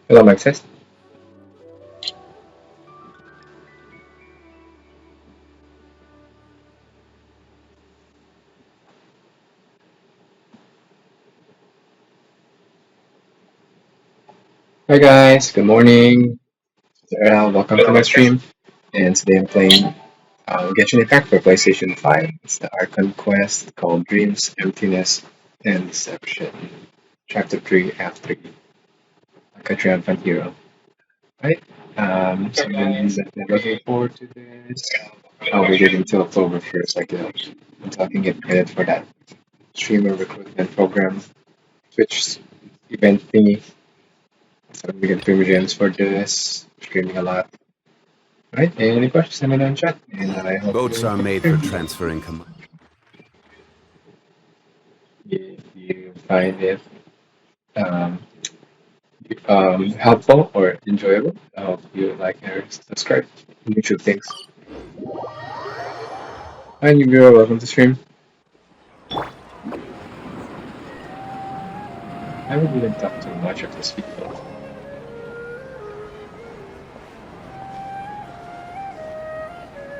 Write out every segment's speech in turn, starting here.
Hello, Maxis. Hi guys, good morning. Welcome to my stream. And today I'm playing Genshin Impact for PlayStation 5. It's the Archon quest called Dreams, Emptiness, and Deception. Chapter 3, Act 3. Like a triumphant hero. Right? So I'm definitely looking forward to this. I'll wait it until October 1st, until I can get credit for that streamer recruitment program, Twitch event thingy. So we get 3 gems for this, streaming a lot. Right? Any questions? Let me know in chat. And I hope Boats you are made for transferring command. if you find it um, helpful or enjoyable, I hope you like and subscribe. YouTube things. Hi, new viewer. Welcome to stream. I haven't even talked too much of this video.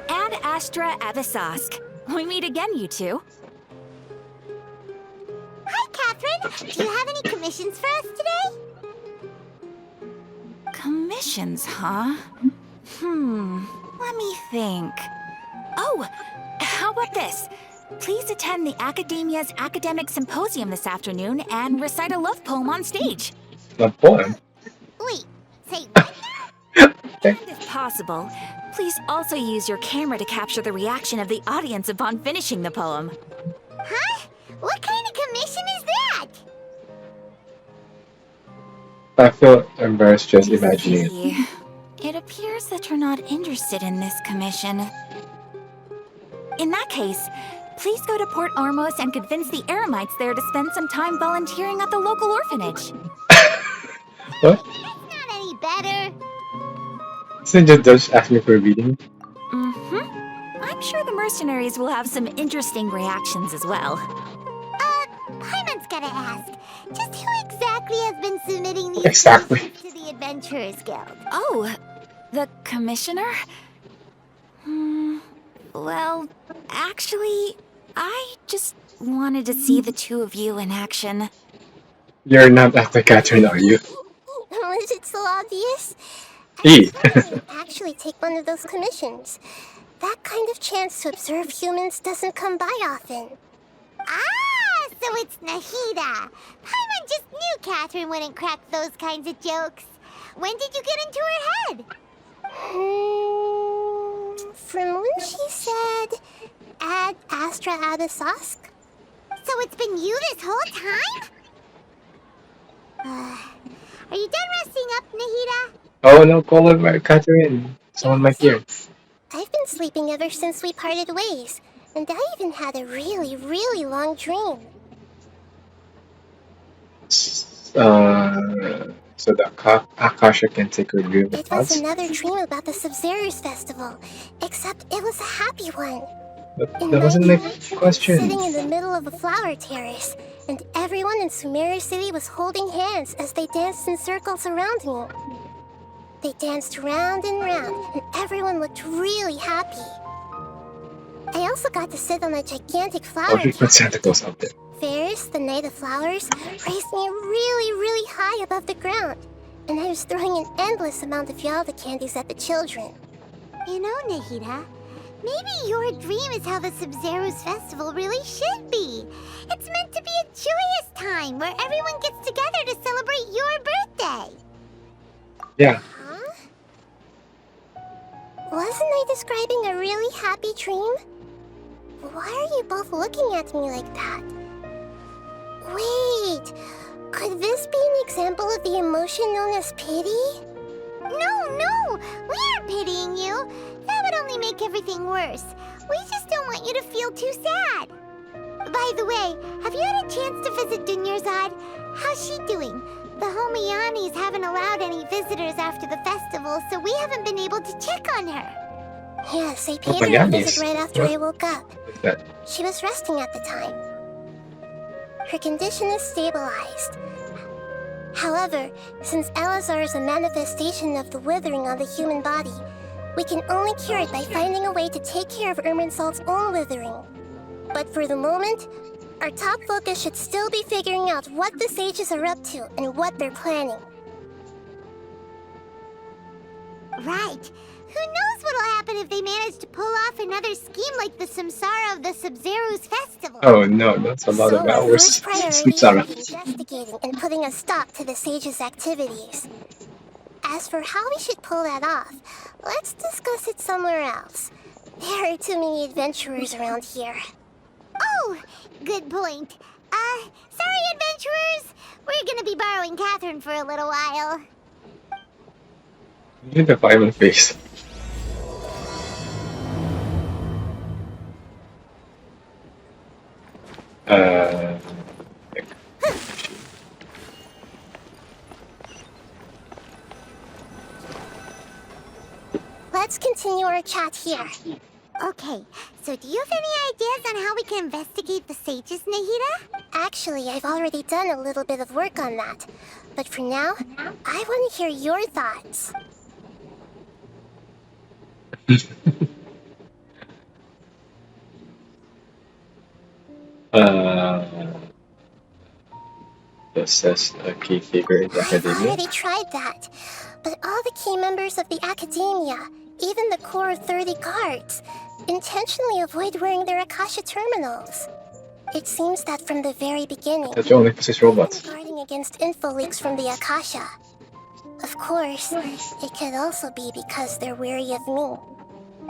Ad Astra Avisask. We meet again, you two. Hi, Catherine. Do you have any commissions for us today? Commissions, huh? Let me think. Oh, how about this? Please attend the Academia's Academic Symposium this afternoon and recite a love poem on stage. Not poem. Wait, say what? If possible, please also use your camera to capture the reaction of the audience upon finishing the poem. Huh? What kind of commission is that? I feel embarrassed just imagining it. See, it appears that you're not interested in this commission. In that case, please go to Port Armos and convince the Eremites there to spend some time volunteering at the local orphanage. What? That's not any better. Isn't just ask me for a reading? I'm sure the mercenaries will have some interesting reactions as well. Paimon's gotta ask. Just who exactly has been submitting these Exactly. cases to the Adventurers Guild? Oh, the commissioner? Well, actually, I just wanted to see the two of you in action. You're not after Catherine, are you? Was it so obvious? E. I'd actually take one of those commissions. That kind of chance to observe humans doesn't come by often. Ah, so it's Nahida. Paimon just knew Catherine wouldn't crack those kinds of jokes. When did you get into her head? From when she said, Ad Astra Abisask? So it's been you this whole time? Are you done resting up, Nahida? Oh no, call her Catherine. Someone might hear. I've been sleeping ever since we parted ways, and I even had a really, really long dream. So the Akasha can take her dream with It was us? another dream about the Sub-Zerus festival, except it was a happy one. That wasn't my question. Sitting in the middle of a flower terrace, and everyone in Sumeru City was holding hands as they danced in circles around me. They danced round and round, and everyone looked really happy. I also got to sit on a gigantic flower Oh, he put Santa Claus out there. Ferris, the Knight of Flowers, raised me really, really high above the ground, and I was throwing an endless amount of Yalda candies at the children. You know, Nahida, maybe your dream is how the Sub-Zerus festival really should be. It's meant to be a joyous time where everyone gets together to celebrate your birthday. Yeah. Huh? Wasn't I describing a really happy dream? Why are you both looking at me like that? Wait, could this be an example of the emotion known as pity? No, we aren't pitying you. That would only make everything worse. We just don't want you to feel too sad. By the way, have you had a chance to visit Dunyarzad? How's she doing? The Homianis haven't allowed any visitors after the festival, so we haven't been able to check on her. Yes, I paid her a visit right after I woke up. What's that? She was resting at the time. Her condition is stabilized. However, since Elazar is a manifestation of the withering on the human body, we can only cure it by finding a way to take care of Irminsul's own withering. But for the moment, our top focus should still be figuring out what the sages are up to and what they're planning. Right. Who knows what'll happen if they manage to pull off another scheme like the Samsara of the Sub-Zero's festival? Oh no, that's a lot of So our hours. first priority Samsara. should be investigating and putting a stop to the sages' activities. As for how we should pull that off, let's discuss it somewhere else. There are too many adventurers around here. Oh, good point. Sorry, adventurers. We're gonna be borrowing Catherine for a little while. Look at the fireman face. Let's continue our chat here. Okay, so do you have any ideas on how we can investigate the sages, Nahida? Actually, I've already done a little bit of work on that. But for now, I want to hear your thoughts. Assess a key figure in the I've academia. already tried that, but all the key members of the academia, even the core of 30 guards, intentionally avoid wearing their Akasha terminals. It seems that from the very beginning, That you only possess robots. they've been guarding against info leaks from the Akasha. Of course, it could also be because they're wary of me.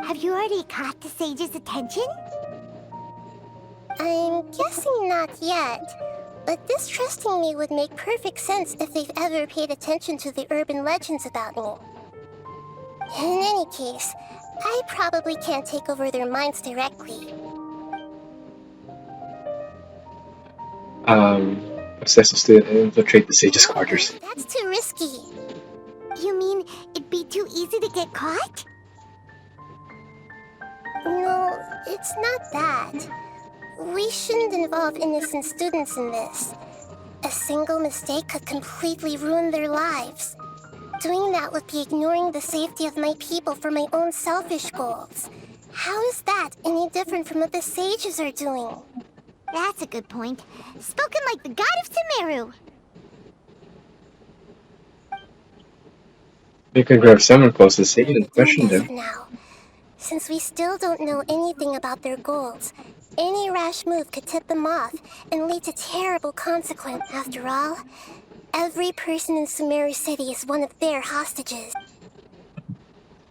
Have you already caught the sage's attention? I'm guessing not yet, but distrusting me would make perfect sense if they've ever paid attention to the urban legends about me. In any case, I probably can't take over their minds directly. Assess a student and infiltrate the sage's quarters. That's too risky. You mean it'd be too easy to get caught? No, it's not that. We shouldn't involve innocent students in this. A single mistake could completely ruin their lives. Doing that would be ignoring the safety of my people for my own selfish goals. How is that any different from what the sages are doing? That's a good point. Spoken like the god of Sumeru. You can grab someone close to the sage and question Doing this them. for now. Since we still don't know anything about their goals, any rash move could tip them off and lead to terrible consequence. After all, every person in Sumeru City is one of their hostages.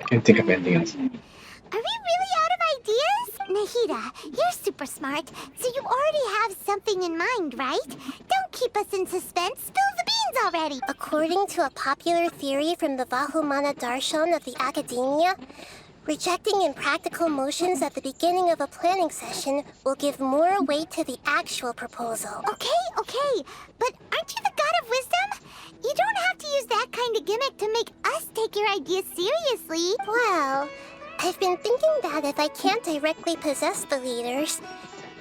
I can't think of anything else. Are we really out of ideas? Nahida, you're super smart, so you already have something in mind, right? Don't keep us in suspense. Spill the beans already. According to a popular theory from the Vahumana Darshan of the academia, rejecting impractical motions at the beginning of a planning session will give more weight to the actual proposal. Okay, but aren't you the god of wisdom? You don't have to use that kind of gimmick to make us take your ideas seriously. Well, I've been thinking that if I can't directly possess the leaders,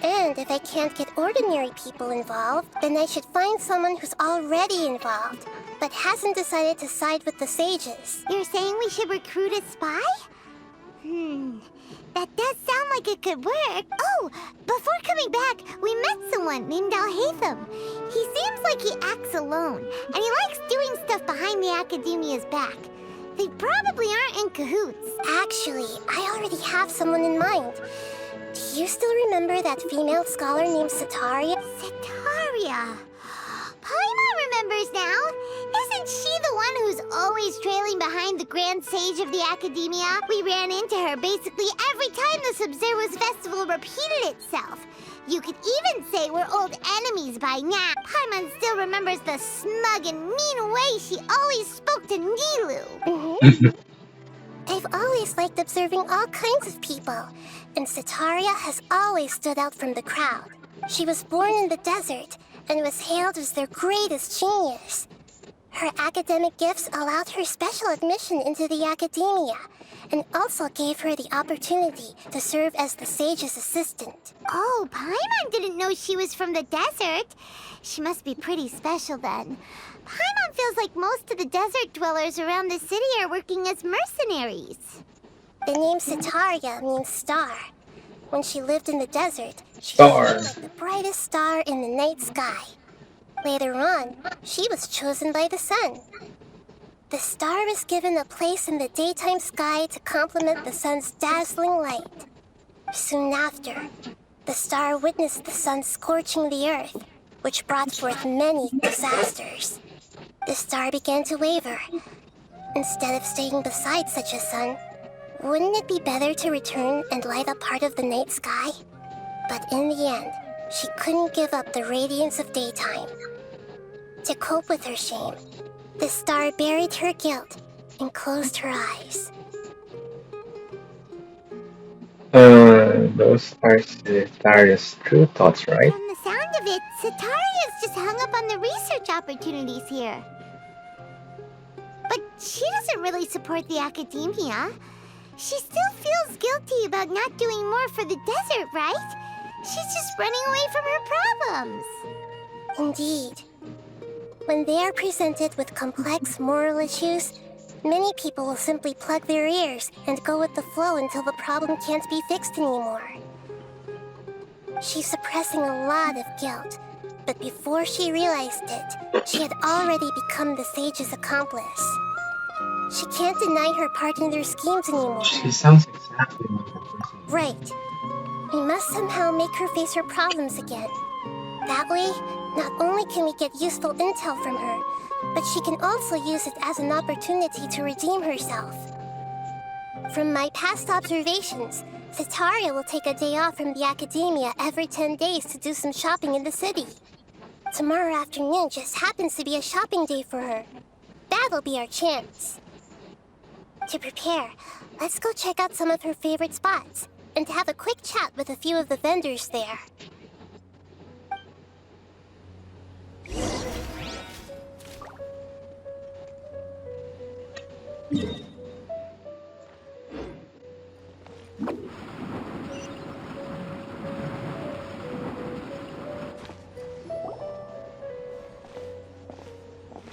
and if I can't get ordinary people involved, then I should find someone who's already involved, but hasn't decided to side with the sages. You're saying we should recruit a spy? That does sound like it could work. Oh, before coming back, we met someone named Alhaitham. He seems like he acts alone, and he likes doing stuff behind the academia's back. They probably aren't in cahoots. Actually, I already have someone in mind. Do you still remember that female scholar named Setaria? Setaria! Paimon remembers now. Isn't she the one who's always trailing behind the Grand Sage of the Academia? We ran into her basically every time the Sub-Zero's festival repeated itself. You could even say we're old enemies by now. Paimon still remembers the smug and mean way she always spoke to Nilu. I've always liked observing all kinds of people, and Setaria has always stood out from the crowd. She was born in the desert and was hailed as their greatest genius. Her academic gifts allowed her special admission into the academia, and also gave her the opportunity to serve as the sage's assistant. Oh, Paimon didn't know she was from the desert. She must be pretty special then. Paimon feels like most of the desert dwellers around the city are working as mercenaries. The name Sitaria means star. When she lived in the desert, she Star. shone like the brightest star in the night sky. Later on, she was chosen by the sun. The star was given a place in the daytime sky to complement the sun's dazzling light. Soon after, the star witnessed the sun scorching the earth, which brought forth many disasters. The star began to waver. Instead of staying beside such a sun, wouldn't it be better to return and light up part of the night sky? But in the end, she couldn't give up the radiance of daytime. To cope with her shame, the star buried her guilt and closed her eyes. Those are Cetaria's true thoughts, right? From the sound of it, Sitaria's just hung up on the research opportunities here. But she doesn't really support the academia. She still feels guilty about not doing more for the desert, right? She's just running away from her problems. Indeed. When they are presented with complex moral issues, many people will simply plug their ears and go with the flow until the problem can't be fixed anymore. She's suppressing a lot of guilt, but before she realized it, she had already become the sage's accomplice. She can't deny her part in their schemes anymore. She sounds exactly like that person. Right. We must somehow make her face her problems again. That way, not only can we get useful intel from her, but she can also use it as an opportunity to redeem herself. From my past observations, Sitaria will take a day off from the academia every 10 days to do some shopping in the city. Tomorrow afternoon just happens to be a shopping day for her. That'll be our chance. To prepare, let's go check out some of her favorite spots and have a quick chat with a few of the vendors there.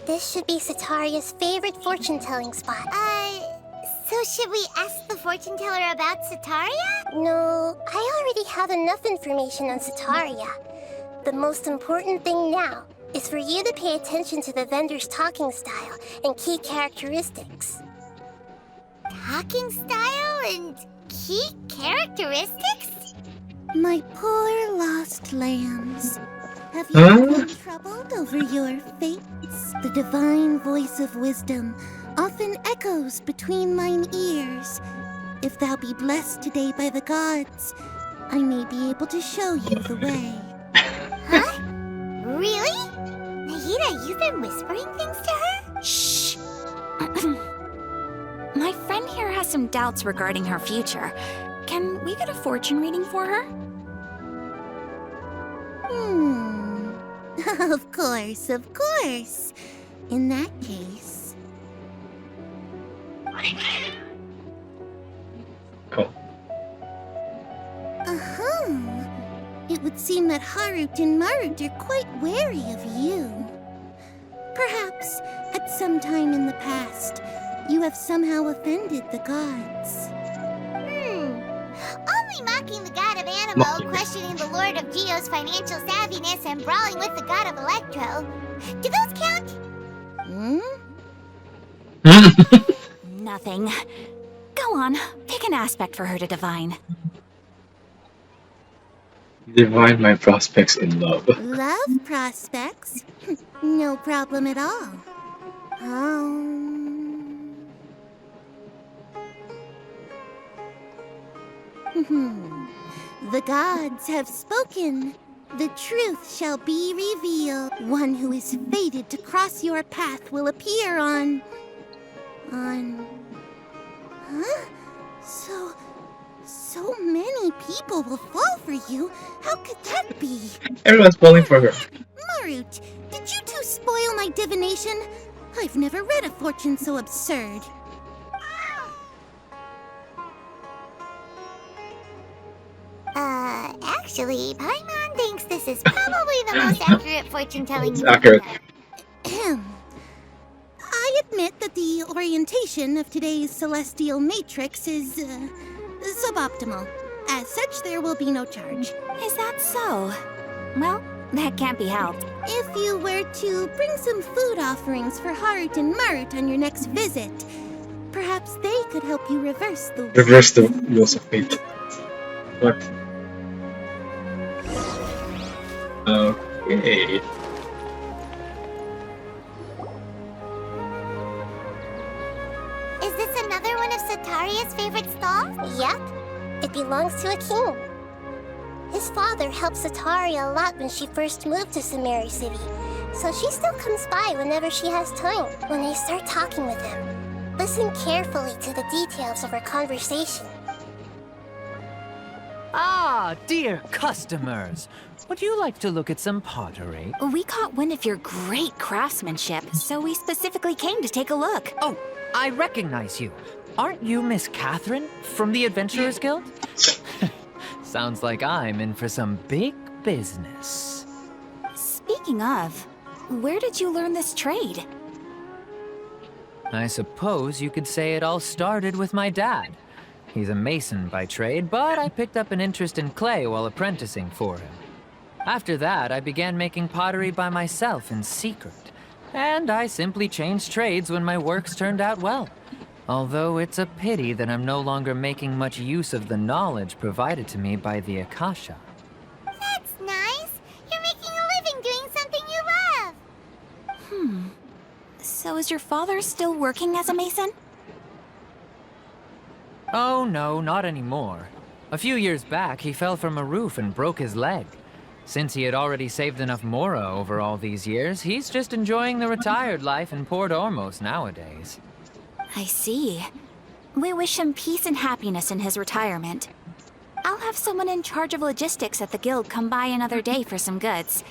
This should be Sitaria's favorite fortune-telling spot. So should we ask the fortune teller about Sitaria? No, I already have enough information on Sitaria. The most important thing now is for you to pay attention to the vendor's talking style and key characteristics. Talking style and key characteristics? My poor lost lambs. Have you been troubled over your fates? The divine voice of wisdom often echoes between mine ears. If thou be blessed today by the gods, I may be able to show you the way. Huh? Really? Nahida, you've been whispering things to her? Shh! My friend here has some doubts regarding her future. Can we get a fortune reading for her? Of course, of course. In that case... Cool. It would seem that Harut and Marut are quite wary of you. Perhaps, at some time in the past, you have somehow offended the gods. Only mocking the god of Animo, questioning the lord of Geo's financial savviness, and brawling with the god of Electro. Do those count? Nothing. Go on, pick an aspect for her to divine. Divine my prospects in love. Love prospects? No problem at all. The gods have spoken. The truth shall be revealed. One who is fated to cross your path will appear on... Huh? So many people will fall for you. How could that be? Everyone's falling for her. Marut, did you two spoil my divination? I've never read a fortune so absurd. Actually, Paimon thinks this is probably the most accurate fortune-telling It's you've accurate. ever heard. that the orientation of today's celestial matrix is suboptimal. As such, there will be no charge. Is that so? Well, that can't be helped. If you were to bring some food offerings for Heart and Mart on your next visit, perhaps they could help you reverse the wheels of fate. What? Okay. Is this another one of Sataria's favorite stalls? Yep. It belongs to a king. His father helped Sataria a lot when she first moved to Samari City, so she still comes by whenever she has time. When they start talking with him, listen carefully to the details of her conversation. Ah, dear customers. Would you like to look at some pottery? We caught wind of your great craftsmanship, so we specifically came to take a look. Oh, I recognize you. Aren't you Miss Catherine from the Adventurers Guild? Sounds like I'm in for some big business. Speaking of, where did you learn this trade? I suppose you could say it all started with my dad. He's a mason by trade, but I picked up an interest in clay while apprenticing for him. After that, I began making pottery by myself in secret, and I simply changed trades when my works turned out well. Although it's a pity that I'm no longer making much use of the knowledge provided to me by the Akasha. That's nice. You're making a living doing something you love. So is your father still working as a mason? Oh no, not anymore. A few years back, he fell from a roof and broke his leg. Since he had already saved enough mora over all these years, he's just enjoying the retired life in Port Ormos nowadays. I see. We wish him peace and happiness in his retirement. I'll have someone in charge of logistics at the guild come by another day for some goods.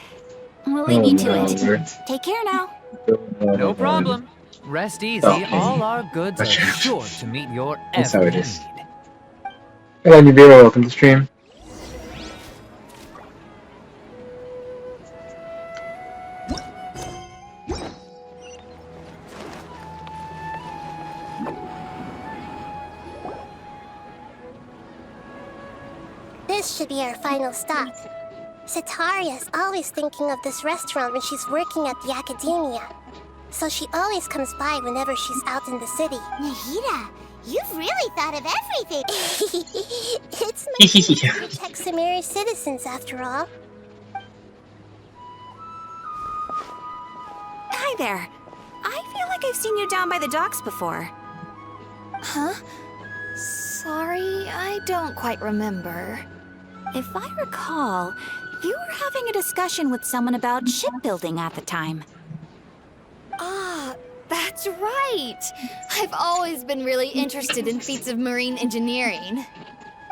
We'll leave you to it. Take care now. No problem. Rest easy. All our goods are sure to meet your That's how every it is. need. Hello, Nibiru, welcome to the stream. This should be our final stop. Sataria's always thinking of this restaurant when she's working at the academia. So she always comes by whenever she's out in the city. Nahida, you've really thought of everything. It's my duty to protect Samari's citizens, after all. Hi there. I feel like I've seen you down by the docks before. Huh? Sorry, I don't quite remember. If I recall, you were having a discussion with someone about shipbuilding at the time. Ah, that's right! I've always been really interested in feats of marine engineering.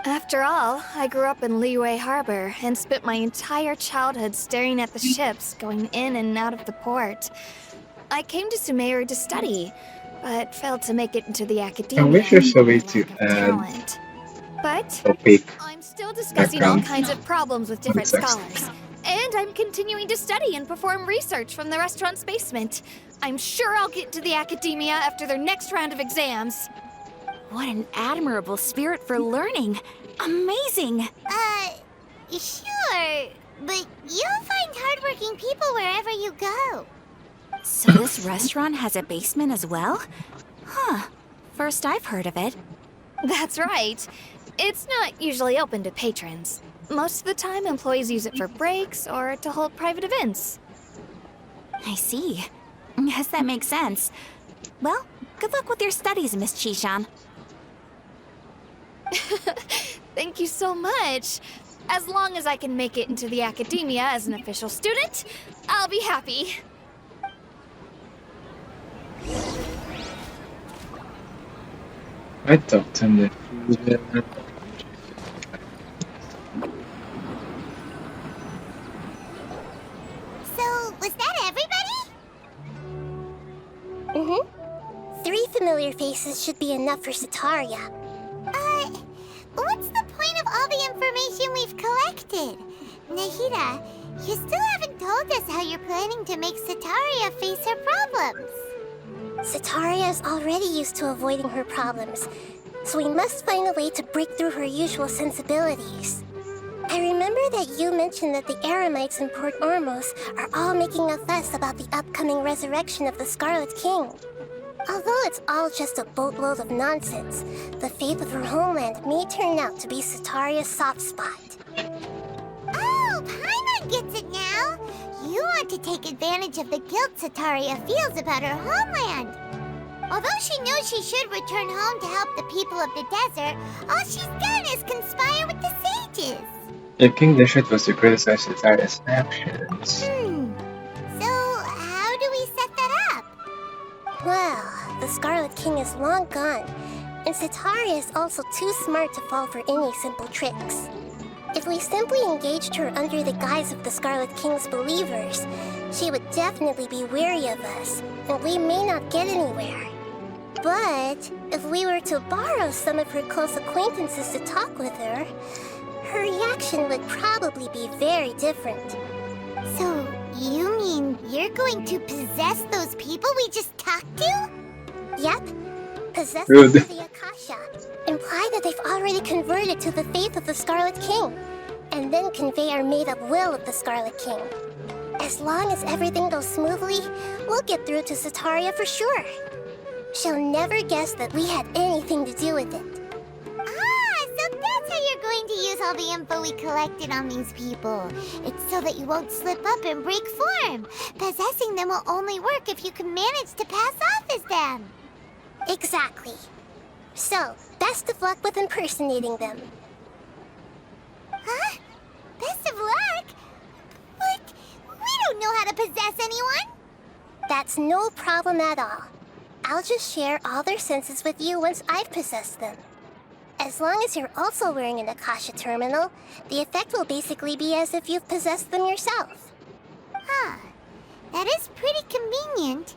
After all, I grew up in Liyue Harbor and spent my entire childhood staring at the ships going in and out of the port. I came to Sumeru to study, but failed to make it into the academia. I wish there's a way due to lack of add talent. But opaque I'm still discussing all background kinds of problems with different context. scholars. And I'm continuing to study and perform research from the restaurant's basement. I'm sure I'll get to the academia after their next round of exams. What an admirable spirit for learning. Amazing. Sure. But you'll find hardworking people wherever you go. So this restaurant has a basement as well? Huh. First I've heard of it. That's right. It's not usually open to patrons. Most of the time, employees use it for breaks or to hold private events. I see. Yes, that makes sense. Well, good luck with your studies, Miss Chishan. Thank you so much. As long as I can make it into the academia as an official student, I'll be happy. I talked to him. So, was that everybody? Mm-hmm. 3 familiar faces should be enough for Sataria. What's the point of all the information we've collected? Nahida, you still haven't told us how you're planning to make Sataria face her problems. Sataria is already used to avoiding her problems, so we must find a way to break through her usual sensibilities. I remember that you mentioned that the Eremites in Port Ormos are all making a fuss about the upcoming resurrection of the Scarlet King. Although it's all just a boatload of nonsense, the fate of her homeland may turn out to be Sataria's soft spot. Oh, Paimon gets it now! You want to take advantage of the guilt Sataria feels about her homeland. Although she knows she should return home to help the people of the desert, all she's done is conspire with the sages. If King Dishit was to criticize Sataria's actions... So, how do we set that up? Well, the Scarlet King is long gone, and Sataria is also too smart to fall for any simple tricks. If we simply engaged her under the guise of the Scarlet King's believers, she would definitely be wary of us, and we may not get anywhere. But if we were to borrow some of her close acquaintances to talk with her, her reaction would probably be very different. So, you mean you're going to possess those people we just talked to? Yep. Possess Good. them with the Akasha. Imply that they've already converted to the faith of the Scarlet King, and then convey our made-up will of the Scarlet King. As long as everything goes smoothly, we'll get through to Sataria for sure. She'll never guess that we had anything to do with it. So that's how you're going to use all the info we collected on these people. It's so that you won't slip up and break form. Possessing them will only work if you can manage to pass off as them. Exactly. So, best of luck with impersonating them. Huh? Best of luck? But we don't know how to possess anyone. That's no problem at all. I'll just share all their senses with you once I've possessed them. As long as you're also wearing an Akasha terminal, the effect will basically be as if you've possessed them yourself. Huh. That is pretty convenient.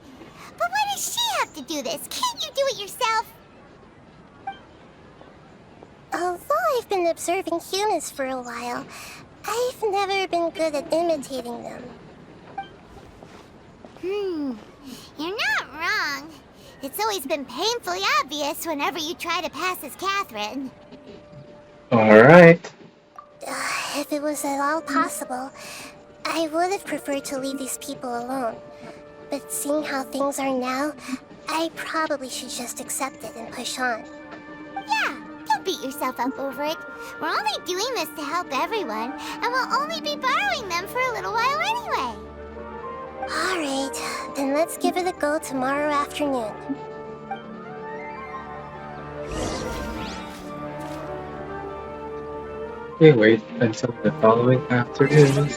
But why does she have to do this? Can't you do it yourself? Although I've been observing humans for a while, I've never been good at imitating them. You're not wrong. It's always been painfully obvious whenever you try to pass as Catherine. Alright. If it was at all possible, I would have preferred to leave these people alone. But seeing how things are now, I probably should just accept it and push on. Yeah, don't beat yourself up over it. We're only doing this to help everyone, and we'll only be borrowing them for a little while anyway. Alright, then let's give it a go tomorrow afternoon. Okay, wait until the following afternoon.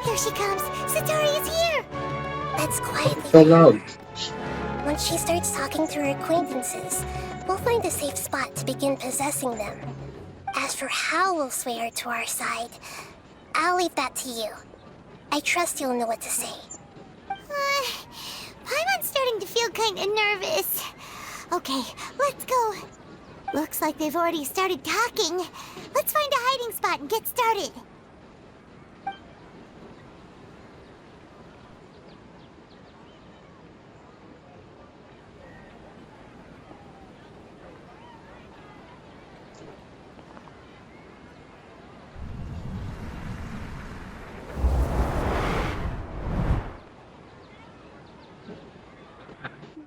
Here she comes! Sataria's here! Let's quietly. So loud. Once she starts talking to her acquaintances, we'll find a safe spot to begin possessing them. As for how we'll sway her to our side, I'll leave that to you. I trust you'll know what to say. Paimon's starting to feel kinda nervous. Okay, let's go. Looks like they've already started talking. Let's find a hiding spot and get started.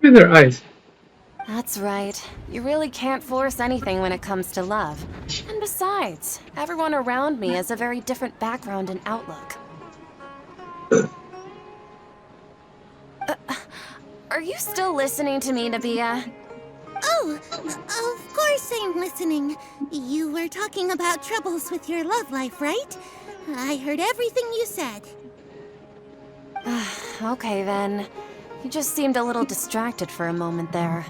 Look at their eyes. That's right. You really can't force anything when it comes to love. And besides, everyone around me has a very different background and outlook. Are you still listening to me, Nabia? Oh, of course I'm listening. You were talking about troubles with your love life, right? I heard everything you said. Okay then. You just seemed a little distracted for a moment there.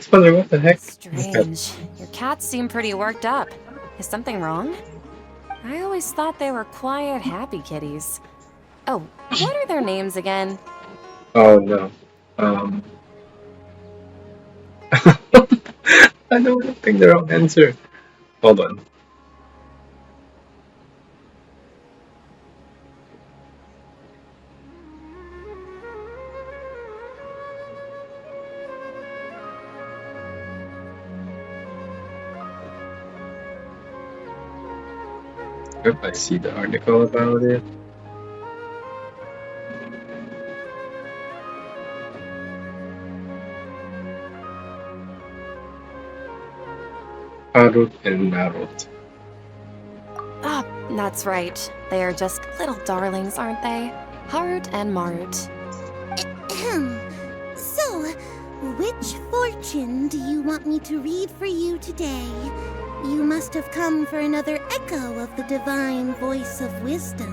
Spencer, what the heck? Strange. Your cats seem pretty worked up. Is something wrong? I always thought they were quiet, happy kitties. Oh, what are their names again? Oh no. I don't think the wrong answer. Hold on. If I see the article about it. Harut and Marut. Ah, that's right. They are just little darlings, aren't they? Harut and Marut. So, which fortune do you want me to read for you today? You must have come for another echo of the divine voice of wisdom.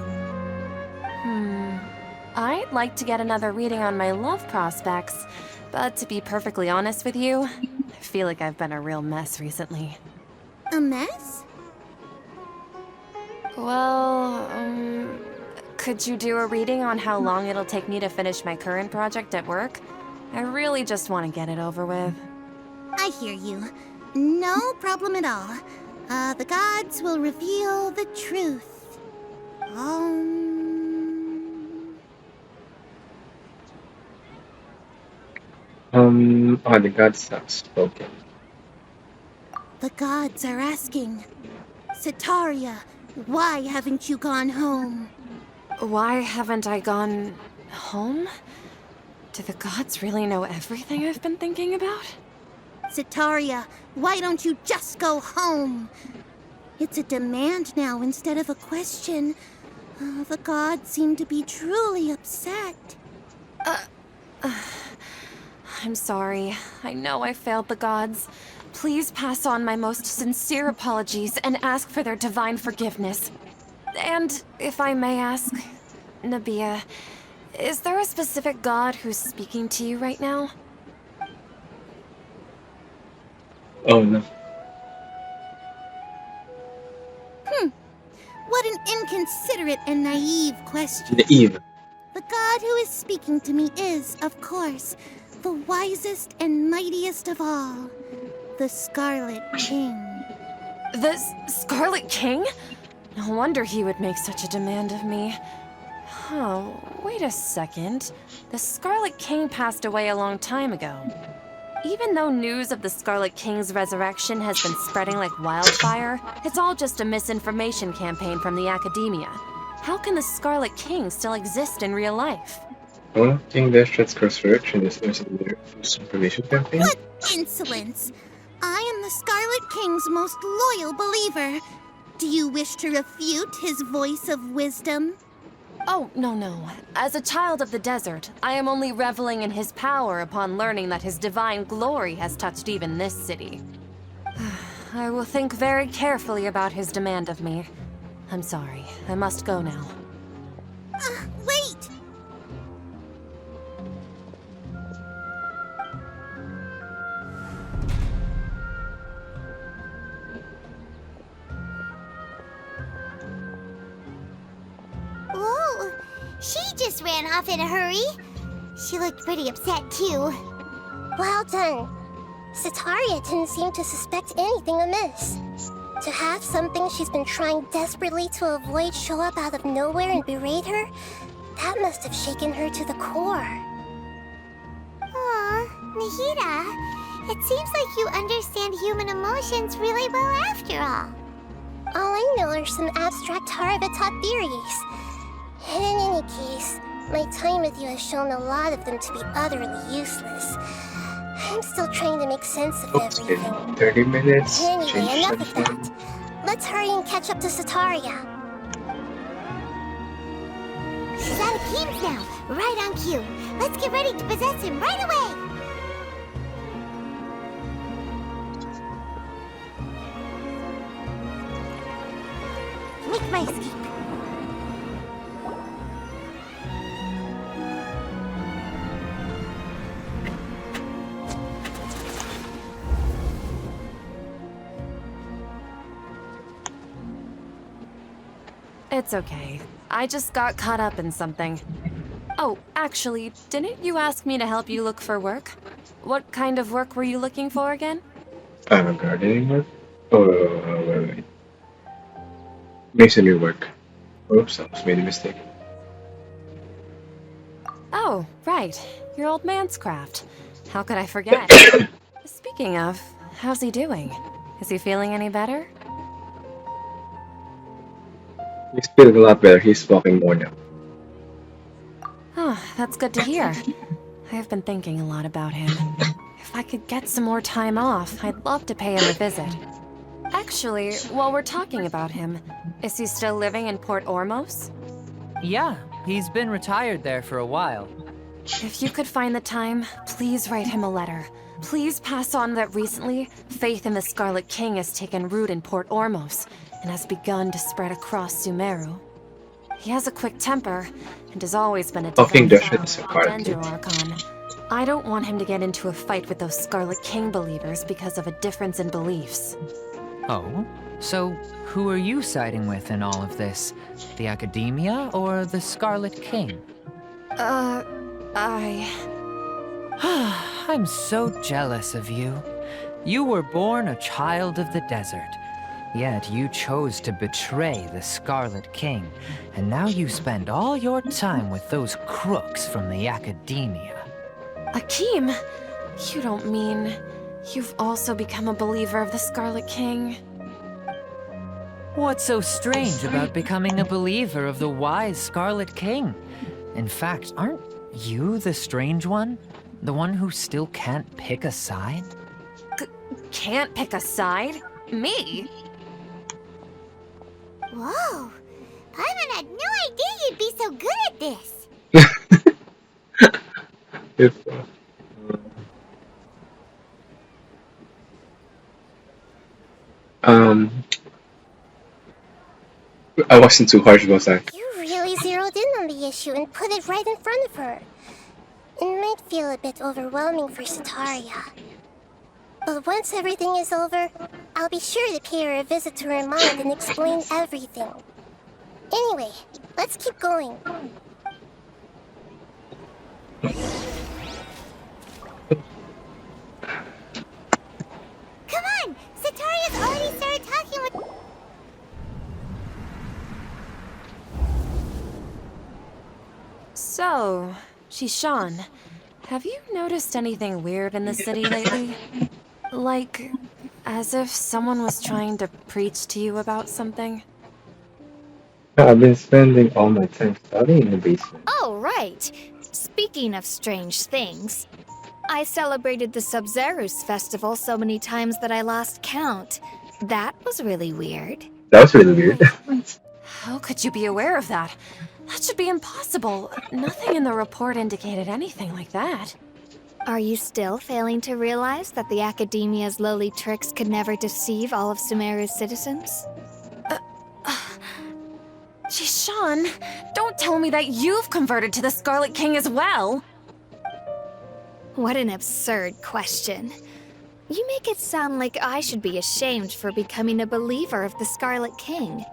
I'd like to get another reading on my love prospects, but to be perfectly honest with you, I feel like I've been a real mess recently. A mess? Well, could you do a reading on how long it'll take me to finish my current project at work? I really just want to get it over with. I hear you. No problem at all. The gods will reveal the truth. The gods have spoken. The gods are asking, Sitaria, why haven't you gone home? Why haven't I gone home? Do the gods really know everything I've been thinking about? Sitaria, why don't you just go home? It's a demand now instead of a question. The gods seem to be truly upset. I'm sorry. I know I failed the gods. Please pass on my most sincere apologies and ask for their divine forgiveness. And if I may ask, Nabia, is there a specific god who's speaking to you right now? Oh no. What an inconsiderate and naive question. Naive. The god who is speaking to me is, of course, the wisest and mightiest of all, the Scarlet King. The Scarlet King? No wonder he would make such a demand of me. Oh, wait a second. The Scarlet King passed away a long time ago. Even though news of the Scarlet King's resurrection has been spreading like wildfire, it's all just a misinformation campaign from the academia. How can the Scarlet King still exist in real life? I don't think Dashrat's resurrection is misinformation campaign. What insolence! I am the Scarlet King's most loyal believer. Do you wish to refute his voice of wisdom? Oh, no. As a child of the desert, I am only reveling in his power upon learning that his divine glory has touched even this city. I will think very carefully about his demand of me. I'm sorry. I must go now. Wait! Whoa! She just ran off in a hurry. She looked pretty upset, too. Well done. Sitaria didn't seem to suspect anything amiss. To have something she's been trying desperately to avoid show up out of nowhere and berate her, that must have shaken her to the core. Aw, Nahida, it seems like you understand human emotions really well after all. All I know are some abstract Harava taught theories. And in any case, My time with you has shown a lot of them to be utterly useless. I'm still trying to make sense of Oops, in everything. 30 minutes. Anyway, Change enough of something. that. Let's hurry and catch up to Sataria. He's out of Keem's now. Right on cue. Let's get ready to possess him right away. Make my escape. It's okay. I just got caught up in something. Oh, actually, didn't you ask me to help you look for work? What kind of work were you looking for again? Gardening work? Oh, wait. Masonry work. Oops, I almost made a mistake. Oh, right. Your old man's craft. How could I forget? Speaking of, how's he doing? Is he feeling any better? He's feeling a lot better. He's walking more now. Oh, that's good to hear. I've been thinking a lot about him. If I could get some more time off, I'd love to pay him a visit. Actually, while we're talking about him, is he still living in Port Ormos? Yeah, he's been retired there for a while. If you could find the time, please write him a letter. Please pass on that recently, faith in the Scarlet King has taken root in Port Ormos and has begun to spread across Sumeru. He has a quick temper and has always been a Talking devout Dutch is a follower card of Dendro Archon. I don't want him to get into a fight with those Scarlet King believers because of a difference in beliefs. Oh? So, who are you siding with in all of this? The Academia or the Scarlet King? I'm so jealous of you. You were born a child of the desert. Yet you chose to betray the Scarlet King, and now you spend all your time with those crooks from the Academia. Akeem, you don't mean you've also become a believer of the Scarlet King? What's so strange about becoming a believer of the wise Scarlet King? In fact, aren't you the strange one? The one who still can't pick a side? Can't pick a side? Me? Whoa! Paimon had no idea you'd be so good at this. If, I wasn't too harsh, was I? You really zeroed in on the issue and put it right in front of her. It might feel a bit overwhelming for Sataria. But once everything is over, I'll be sure to pay her a visit to her mind and explain everything. Anyway, let's keep going. Come on! Sataria's already started talking with... So, Shishan, have you noticed anything weird in the city lately? Like, as if someone was trying to preach to you about something? I've been spending all my time studying in the basement. Oh, right. Speaking of strange things, I celebrated the Sub-Zerus festival so many times that I lost count. That was really weird. That was really weird. How could you be aware of that? That should be impossible. Nothing in the report indicated anything like that. Are you still failing to realize that the Academia's lowly tricks could never deceive all of Sumeru's citizens? Shishan, don't tell me that you've converted to the Scarlet King as well! What an absurd question. You make it sound like I should be ashamed for becoming a believer of the Scarlet King.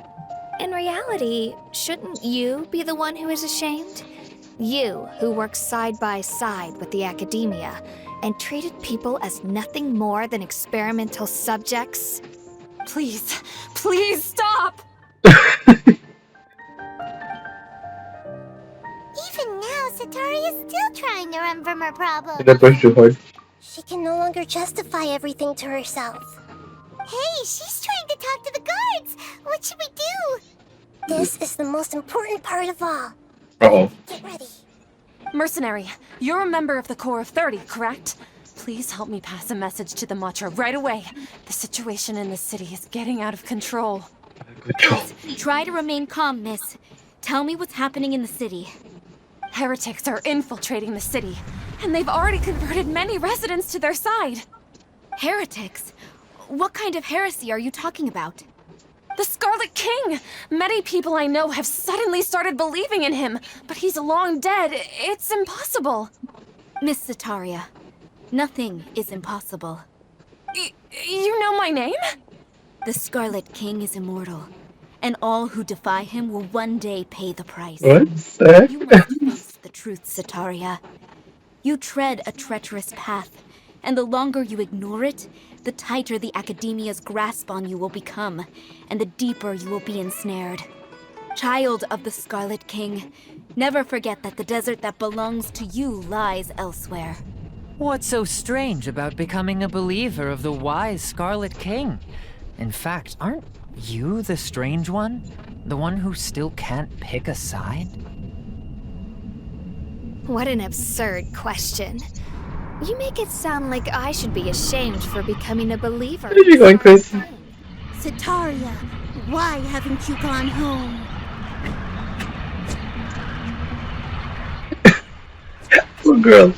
In reality, shouldn't you be the one who is ashamed? You, who works side by side with the Academia and treated people as nothing more than experimental subjects? Please, please stop! Even now, Sataria's still trying to run from her problems. That was too hard. She can no longer justify everything to herself. Hey, she's trying to talk to the guards. What should we do? This is the most important part of all. Uh-oh. Get ready. Mercenary, you're a member of the Corps of 30, correct? Please help me pass a message to the Watcher right away. The situation in the city is getting out of control. Control. Try to remain calm, miss. Tell me what's happening in the city. Heretics are infiltrating the city, and they've already converted many residents to their side. Heretics? What kind of heresy are you talking about? The Scarlet King! Many people I know have suddenly started believing in him, but he's long dead. It's impossible. Miss Sataria, nothing is impossible. You know my name? The Scarlet King is immortal, and all who defy him will one day pay the price. What the heck? You must face the truth, Sataria. You tread a treacherous path, and the longer you ignore it, the tighter the Academia's grasp on you will become, and the deeper you will be ensnared. Child of the Scarlet King, never forget that the desert that belongs to you lies elsewhere. What's so strange about becoming a believer of the wise Scarlet King? In fact, aren't you the strange one? The one who still can't pick a side? What an absurd question. You make it sound like I should be ashamed for becoming a believer. Where are you going, Chris? Sataria, why haven't you gone home? Poor girl.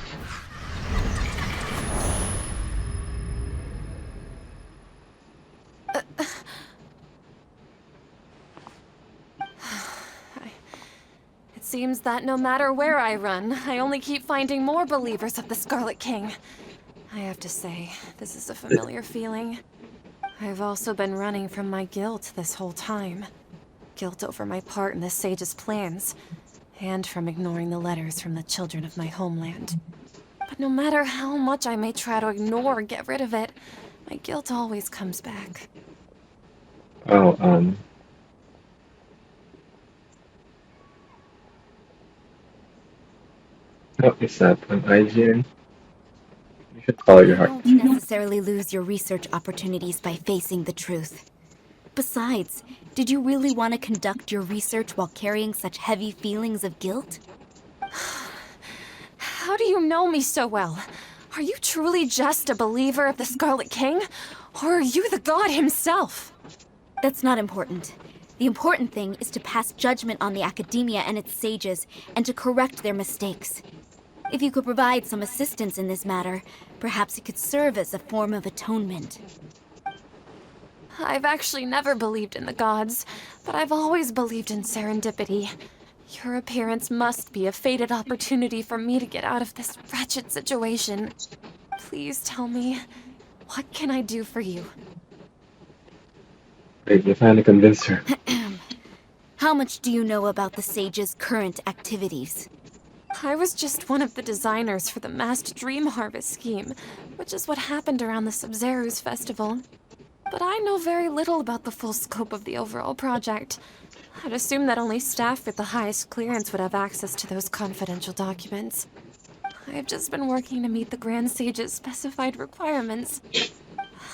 It seems that no matter where I run, I only keep finding more believers of the Scarlet King. I have to say, this is a familiar feeling. I've also been running from my guilt this whole time. Guilt over my part in the Sage's plans, and from ignoring the letters from the children of my homeland. But no matter how much I may try to ignore or get rid of it, my guilt always comes back. Oh, oh, it's that on IGN. You should follow your heart. You won't necessarily lose your research opportunities by facing the truth. Besides, did you really want to conduct your research while carrying such heavy feelings of guilt? How do you know me so well? Are you truly just a believer of the Scarlet King? Or are you the god himself? That's not important. The important thing is to pass judgment on the Academia and its sages, and to correct their mistakes. If you could provide some assistance in this matter, perhaps it could serve as a form of atonement. I've actually never believed in the gods, but I've always believed in serendipity. Your appearance must be a fated opportunity for me to get out of this wretched situation. Please tell me, what can I do for you? Wait, you're trying to convince her. How much do you know about the sage's current activities? I was just one of the designers for the masked dream harvest scheme, which is what happened around the Sub-Zero's festival. But I know very little about the full scope of the overall project. I'd assume that only staff with the highest clearance would have access to those confidential documents. I've just been working to meet the Grand Sage's specified requirements.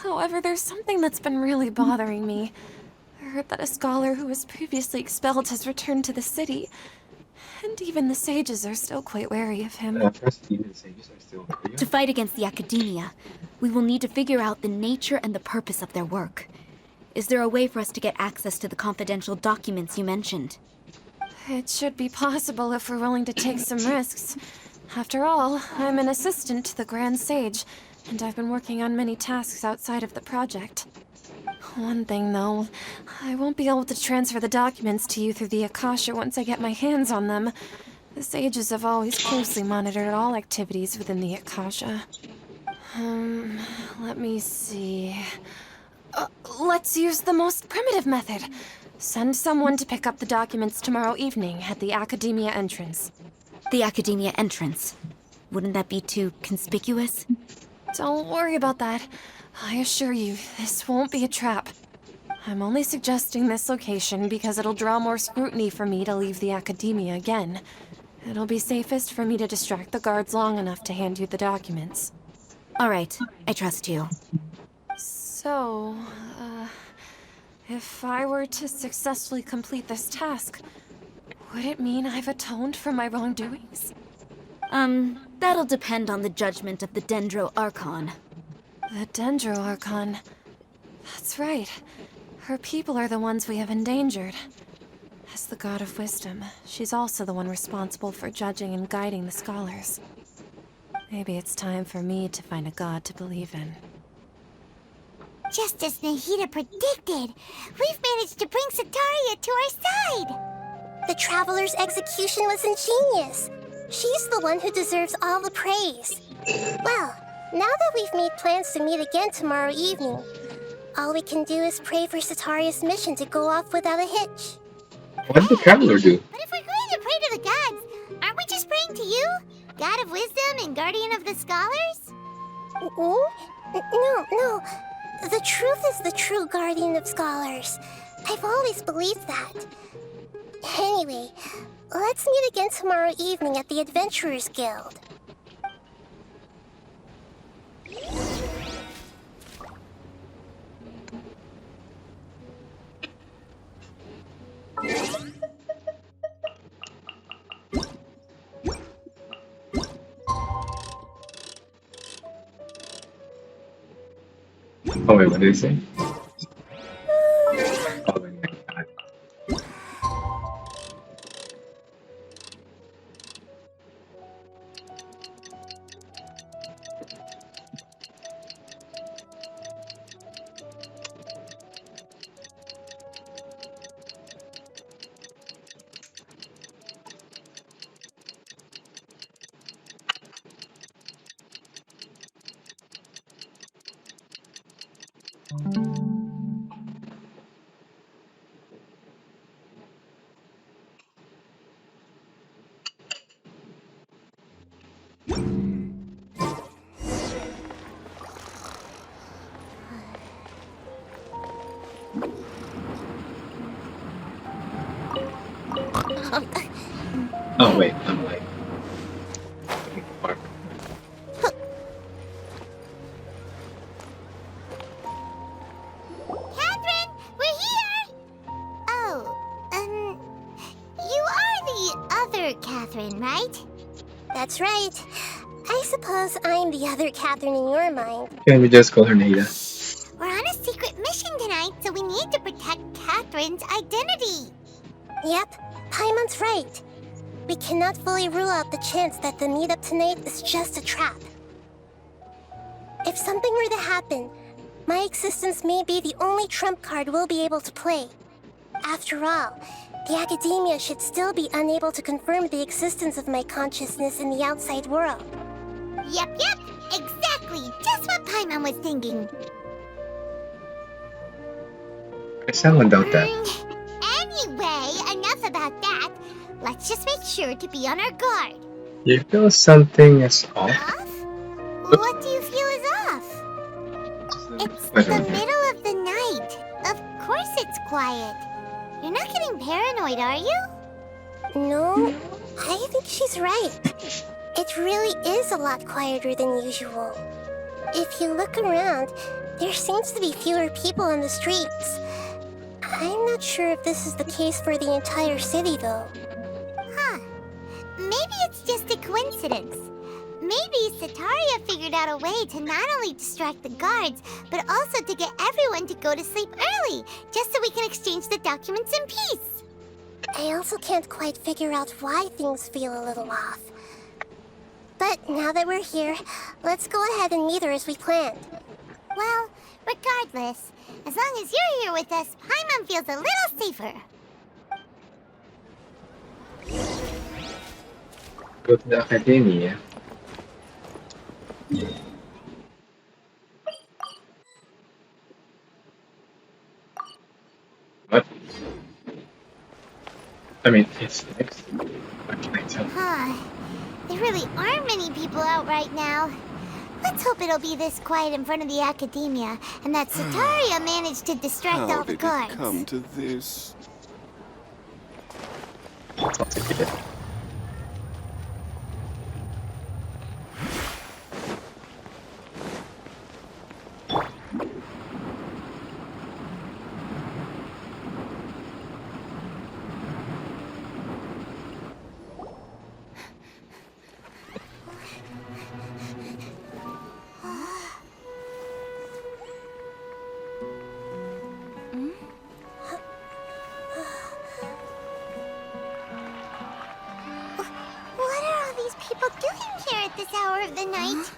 However, there's something that's been really bothering me. I heard that a scholar who was previously expelled has returned to the city, and even the sages are still quite wary of him. First, even the sages are still in Korea. To fight against the Academia, we will need to figure out the nature and the purpose of their work. Is there a way for us to get access to the confidential documents you mentioned? It should be possible if we're willing to take some risks. After all, I'm an assistant to the Grand Sage, and I've been working on many tasks outside of the project. One thing, though, I won't be able to transfer the documents to you through the Akasha once I get my hands on them. The sages have always closely monitored all activities within the Akasha. Let me see... let's use the most primitive method. Send someone to pick up the documents tomorrow evening at the Academia entrance. The Academia entrance. Wouldn't that be too conspicuous? Don't worry about that. I assure you, this won't be a trap. I'm only suggesting this location because it'll draw more scrutiny for me to leave the Academia again. It'll be safest for me to distract the guards long enough to hand you the documents. All right, I trust you. So, if I were to successfully complete this task, Would it mean I've atoned for my wrongdoings? That'll depend on the judgment of the Dendro Archon. The Dendro Archon. That's right. Her people are the ones we have endangered. As the God of Wisdom, she's also the one responsible for judging and guiding the scholars. Maybe it's time for me to find a god to believe in. Just as Nahida predicted, we've managed to bring Sataria to our side! The Traveler's execution was ingenious. She's the one who deserves all the praise. Well, now that we've made plans to meet again tomorrow evening, all we can do is pray for Sataria's mission to go off without a hitch. What did the Traveler do? But if we're going to pray to the gods, aren't we just praying to you? God of Wisdom and Guardian of the Scholars? No. The truth is the true Guardian of Scholars. I've always believed that. Anyway, let's meet again tomorrow evening at the Adventurers Guild. Oh wait, what did he say? Following my God. Oh wait, I'm like Mark. Catherine, we're here! Oh, you are the other Catherine, right? That's right. I suppose I'm the other Catherine in your mind. Can we just call her Nada? We're on a secret mission tonight, so we need to protect Catherine's identity. Yep, Paimon's right. We cannot fully rule out the chance that the meetup tonight is just a trap. If something were to happen, my existence may be the only trump card we'll be able to play. After all, the Academia should still be unable to confirm the existence of my consciousness in the outside world. Yep, exactly. Just what Paimon was thinking. I someone doubt that. Anyway, enough about that. Let's just make sure to be on our guard. You feel something is off? Off? What do you feel is off? It's I the don't know. middle of the night. Of course it's quiet. You're not getting paranoid, are you? No, I think she's right. It really is a lot quieter than usual. If you look around, there seems to be fewer people on the streets. I'm not sure if this is the case for the entire city, though. Huh. Maybe it's just a coincidence. Maybe Sataria figured out a way to not only distract the guards, but also to get everyone to go to sleep early, just so we can exchange the documents in peace. I also can't quite figure out why things feel a little off. But now that we're here, let's go ahead and meet her as we planned. Well, regardless, as long as you're here with us, Paimon feels a little safer. Go to the Academia. What? I mean, it's next. What can I tell? Huh. There really aren't many people out right now. Let's hope it'll be this quiet in front of the Academia, and that Sataria managed to distract How all the did guards. it come to this? I'll take it. people doing here at this hour of the night?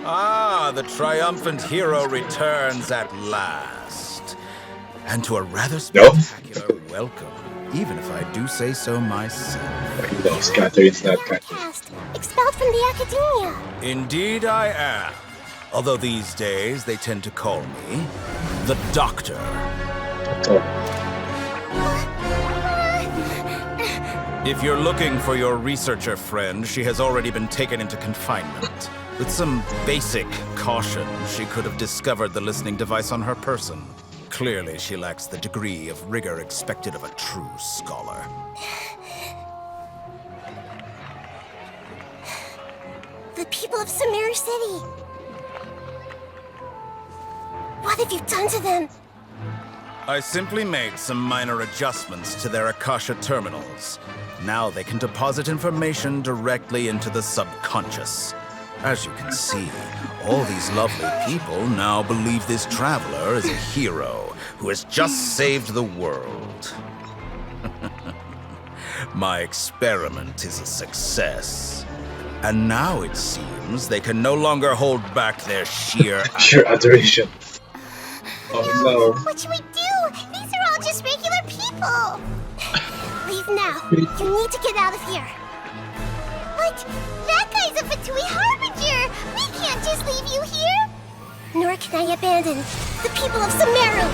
Ah, the triumphant hero returns at last. And to a rather spectacular welcome, even if I do say so myself. No, Catherine's not Catherine. Outcast, expelled from the academia. Indeed I am. Although these days they tend to call me the Doctor. If you're looking for your researcher friend, she has already been taken into confinement. With some basic caution, she could have discovered the listening device on her person. Clearly, she lacks the degree of rigor expected of a true scholar. The people of Sumeru City. What have you done to them? I simply made some minor adjustments to their Akasha terminals. Now they can deposit information directly into the subconscious. As you can see, all these lovely people now believe this traveler is a hero who has just saved the world. My experiment is a success. And now it seems they can no longer hold back their sheer adoration. Oh no. What should we do? These are all just regular people. Leave now. You need to get out of here. What? That guy's a Fatui Harbinger! We can't just leave you here! Nor can I abandon the people of Sumeru.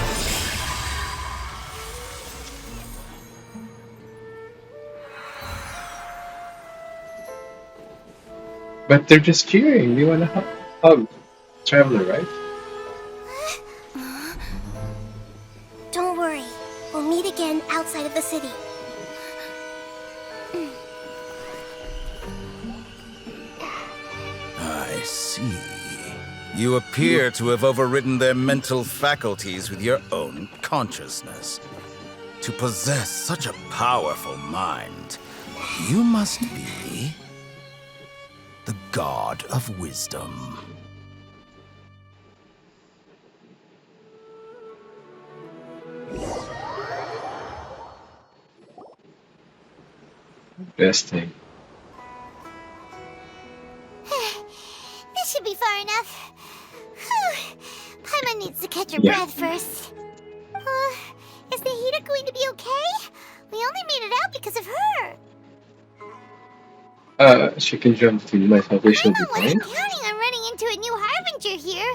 But they're just cheering. They want to hug Traveler, right? Don't worry. We'll meet again outside of the city. I see. You appear to have overridden their mental faculties with your own consciousness. To possess such a powerful mind, you must be the god of wisdom. Best thing. This should be far enough. Whew. Paimon needs to catch her Yeah. breath first. Is Nahida going to be okay? We only made it out because of her. She can jump to my salvation Paimon divine. wasn't counting on running into a new Harbinger here,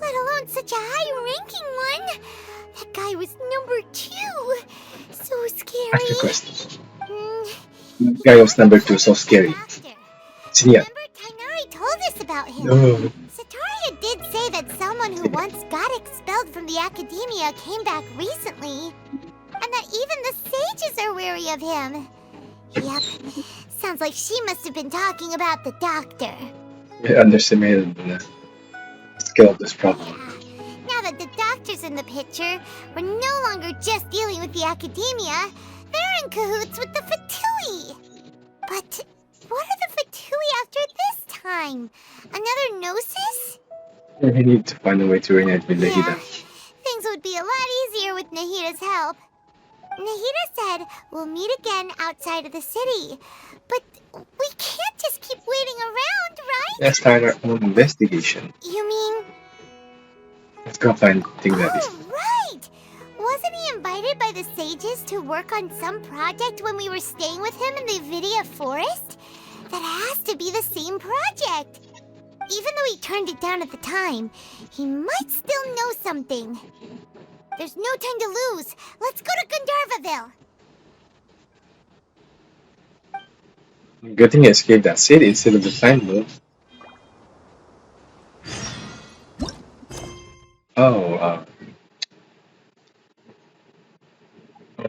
let alone such a high-ranking one. That guy was number 2. So scary. After quest. Guy was number 2, so scary. Doctor. Sinya. Remember, Tainari told us about him. No. Sataria did say that someone who once got expelled from the academia came back recently. And that even the sages are wary of him. Yep. Sounds like she must have been talking about the doctor. We underestimated the skill of this problem. Now that the doctor's in the picture, we're no longer just dealing with the academia. They're in cahoots with the Fatui. But what are the Fatui after this time? Another Gnosis? We need to find a way to reunite with Yeah, Nahida. things would be a lot easier with Nahida's help. Nahida said we'll meet again outside of the city. But we can't just keep waiting around, right? Let's start our own investigation. You mean... Let's go find things that is. Oh, right! Wasn't he invited by the sages to work on some project when we were staying with him in the Vidia forest? That has to be the same project. Even though he turned it down at the time, he might still know something. There's no time to lose. Let's go to Gandharvaville. Good thing I escaped that city instead of the time move. Oh,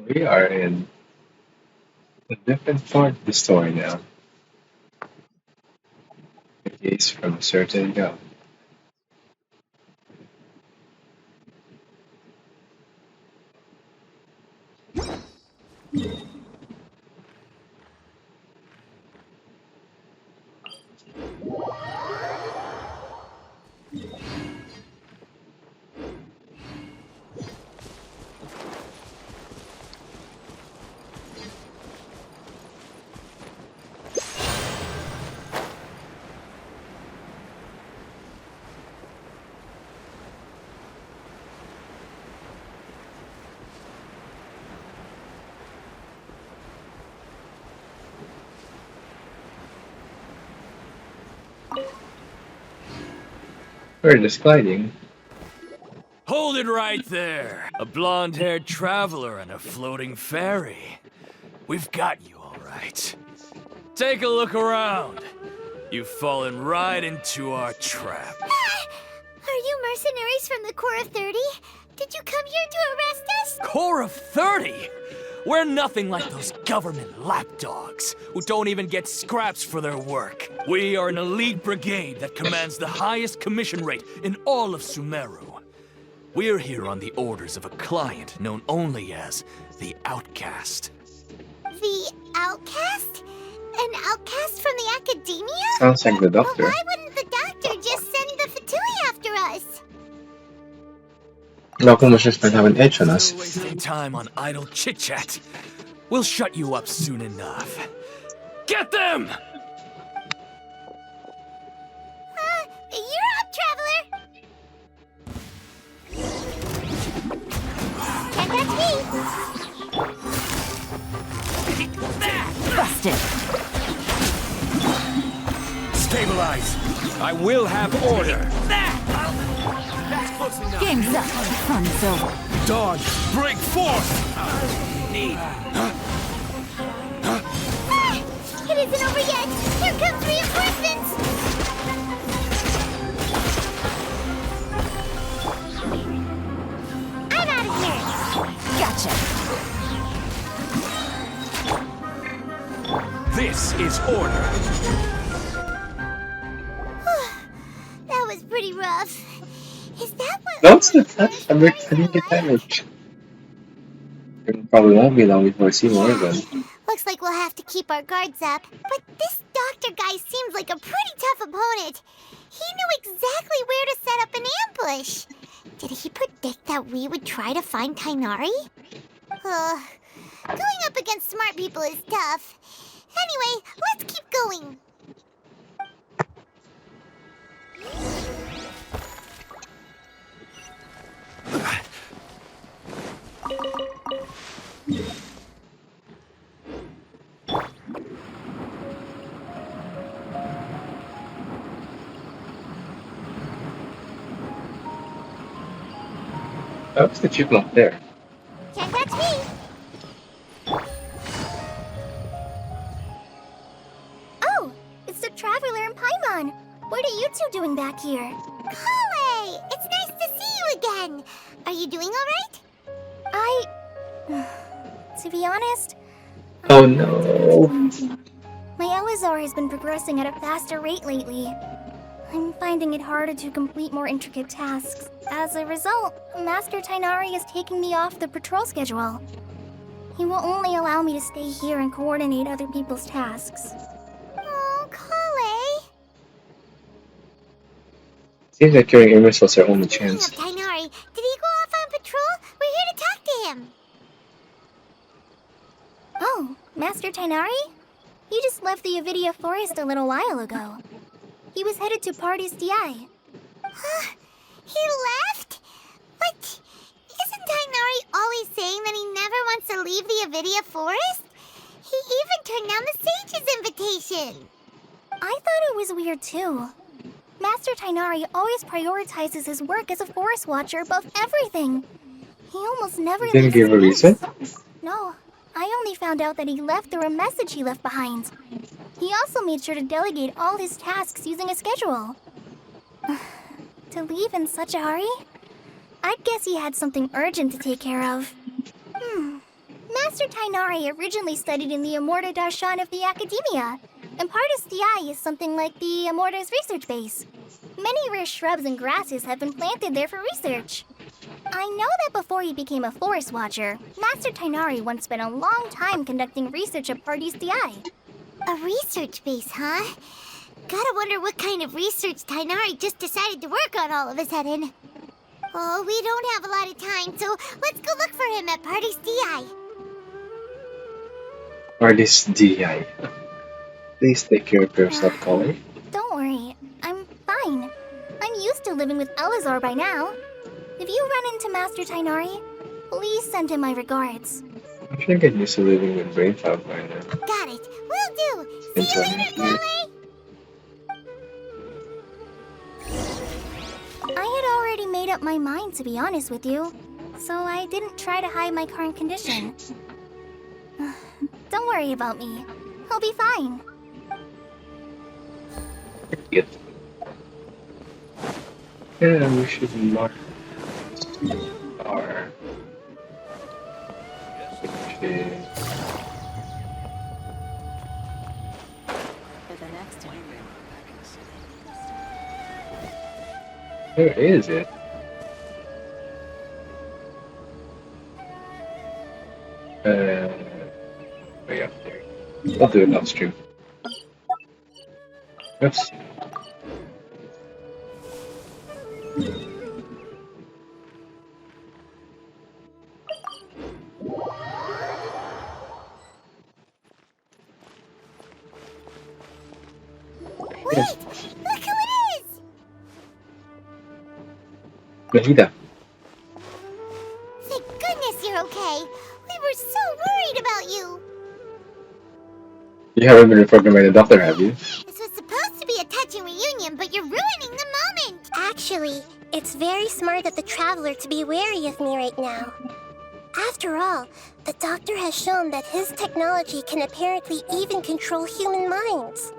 we are in a different part of the story now. It is from a certain god. We're just gliding. Hold it right there. A blonde-haired traveler and a floating fairy. We've got you all right. Take a look around. You've fallen right into our trap. Are you mercenaries from the Corps of 30? Did you come here to arrest us? Corps of 30? We're nothing like those government lapdogs who don't even get scraps for their work. We are an elite brigade that commands the highest commission rate in all of Sumeru. We're here on the orders of a client known only as the Outcast. The Outcast? An outcast from the academia? Sounds like the But doctor. why wouldn't the doctor just send the Fatui after us? Malcolm was just going to have an edge on us. Wasting time on idle chit-chat. We'll shut you up soon enough. Get them! You're up, traveler! Can't touch me! Busted. Stabilize! I will have order! That's close enough. Game's up. Fun's over. Dodge! Break forth! Need. It isn't over yet! Here comes reinforcements! I'm out of here! Gotcha. This is order. That was pretty rough. Is that what... That's the I didn't get damaged. It probably won't be long before I see more of them. Looks like we'll have to keep our guards up. But this doctor guy seems like a pretty tough opponent. He knew exactly where to set up an ambush. Did he predict that we would try to find Tainari? Going up against smart people is tough. Anyway, let's keep going. That was the chipmunk there. Can't touch me! Oh, it's the Traveler and Paimon. What are you two doing back here? Kale! It's nice to see you again. Are you doing alright? To be honest, Oh no. my Elazar has been progressing at a faster rate lately. I'm finding it harder to complete more intricate tasks. As a result, Master Tainari is taking me off the patrol schedule. He will only allow me to stay here and coordinate other people's tasks. Oh, Kale! Seems like curing Amos was our only Speaking chance. of Tainari, did he go off on patrol? We're here to talk to him. Oh, Master Tainari? He just left the Avidia Forest a little while ago. He was headed to Party's DI. Huh? He left? But isn't Tainari always saying that he never wants to leave the Avidia Forest? He even turned down the Sage's invitation. I thought it was weird too. Master Tainari always prioritizes his work as a forest watcher above everything. He almost never Didn't leaves give the a reason? forest. No, I only found out that he left through a message he left behind. He also made sure to delegate all his tasks using a schedule. To leave in such a hurry? I'd guess he had something urgent to take care of. Master Tainari originally studied in the Amorta Darshan of the Academia, and Partis DI is something like the Amorta's research base. Many rare shrubs and grasses have been planted there for research. I know that before he became a forest watcher, Master Tainari once spent a long time conducting research at Partis DI. A research base, huh? Gotta wonder what kind of research Tainari just decided to work on all of a sudden. Oh, we don't have a lot of time, so let's go look for him at Party's DI. Or this DI. Please take care of yourself, Kale. Don't worry, I'm fine. I'm used to living with Elazar by now. If you run into Master Tainari, please send him my regards. I should get used to living with brain fog by now. Got it. Will do. See you Enjoy later, your Kale. made up my mind, to be honest with you. So I didn't try to hide my current condition. Don't worry about me. I'll be fine. Good. Yeah, we should mark our. Where is it? Way up there. I'll do it upstream. Oops. Wait! Look who it is! Nahida. Thank goodness you're okay. We were so worried about you. You haven't been reported by the doctor, have you? This was supposed to be a touching reunion, but you're ruining the moment. Actually, it's very smart of the Traveler to be wary of me right now. After all, the Doctor has shown that his technology can apparently even control human minds.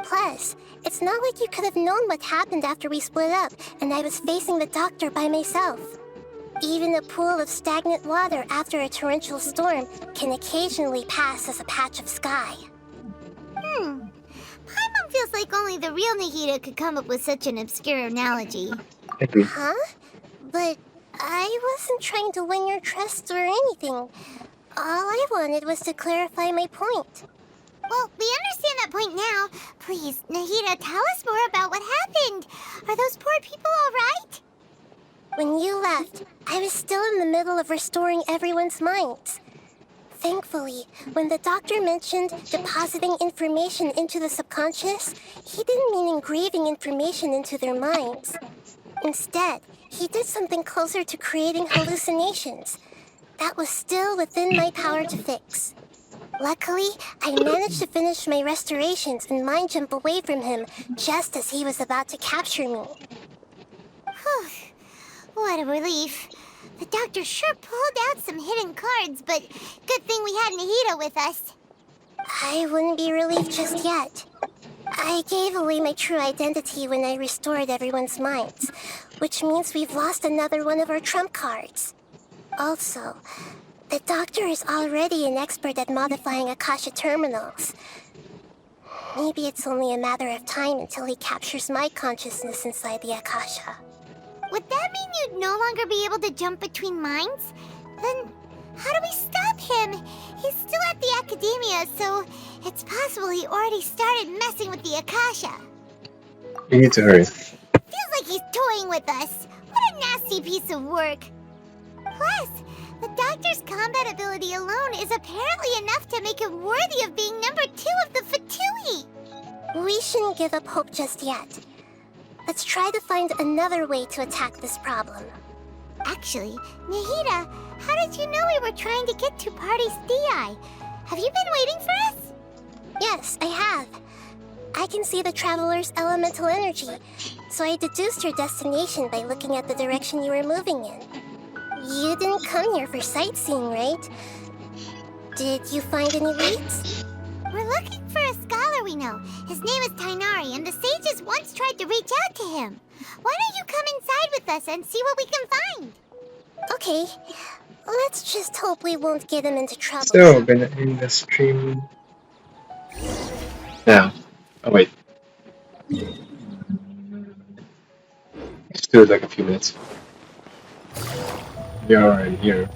Plus, it's not like you could have known what happened after we split up and I was facing the Doctor by myself. Even a pool of stagnant water after a torrential storm can occasionally pass as a patch of sky. Paimon feels like only the real Nahida could come up with such an obscure analogy. Agree. Huh? But I wasn't trying to win your trust or anything. All I wanted was to clarify my point. Well, we understand that point now. Please, Nahida, tell us more about what happened. Are those poor people all right? When you left, I was still in the middle of restoring everyone's minds. Thankfully, when the Doctor mentioned depositing information into the subconscious, he didn't mean engraving information into their minds. Instead, he did something closer to creating hallucinations. That was still within my power to fix. Luckily, I managed to finish my restorations and mind jump away from him just as he was about to capture me. Whew. What a relief. The Doctor sure pulled out some hidden cards, but good thing we had Nahida with us. I wouldn't be relieved just yet. I gave away my true identity when I restored everyone's minds, which means we've lost another one of our trump cards. Also, the Doctor is already an expert at modifying Akasha terminals. Maybe it's only a matter of time until he captures my consciousness inside the Akasha. Would that mean you'd no longer be able to jump between minds? Then how do we stop him? He's still at the Academia, so it's possible he already started messing with the Akasha. You need to hurry. Feels like he's toying with us. What a nasty piece of work. Plus, the Doctor's combat ability alone is apparently enough to make him worthy of being number 2 of the Fatui. We shouldn't give up hope just yet. Let's try to find another way to attack this problem. Actually, Nahida, how did you know we were trying to get to Party's DI? Have you been waiting for us? Yes, I have. I can see the Traveler's elemental energy, so I deduced your destination by looking at the direction you were moving in. You didn't come here for sightseeing, right? Did you find any leads? We're looking for a scholar we know. His name is Tainari, and the sages once tried to reach out to him. Why don't you come inside with us and see what we can find? Okay, let's just hope we won't get him into trouble. So, gonna end the stream now. Oh, wait. Just do it like a few minutes. You're already here.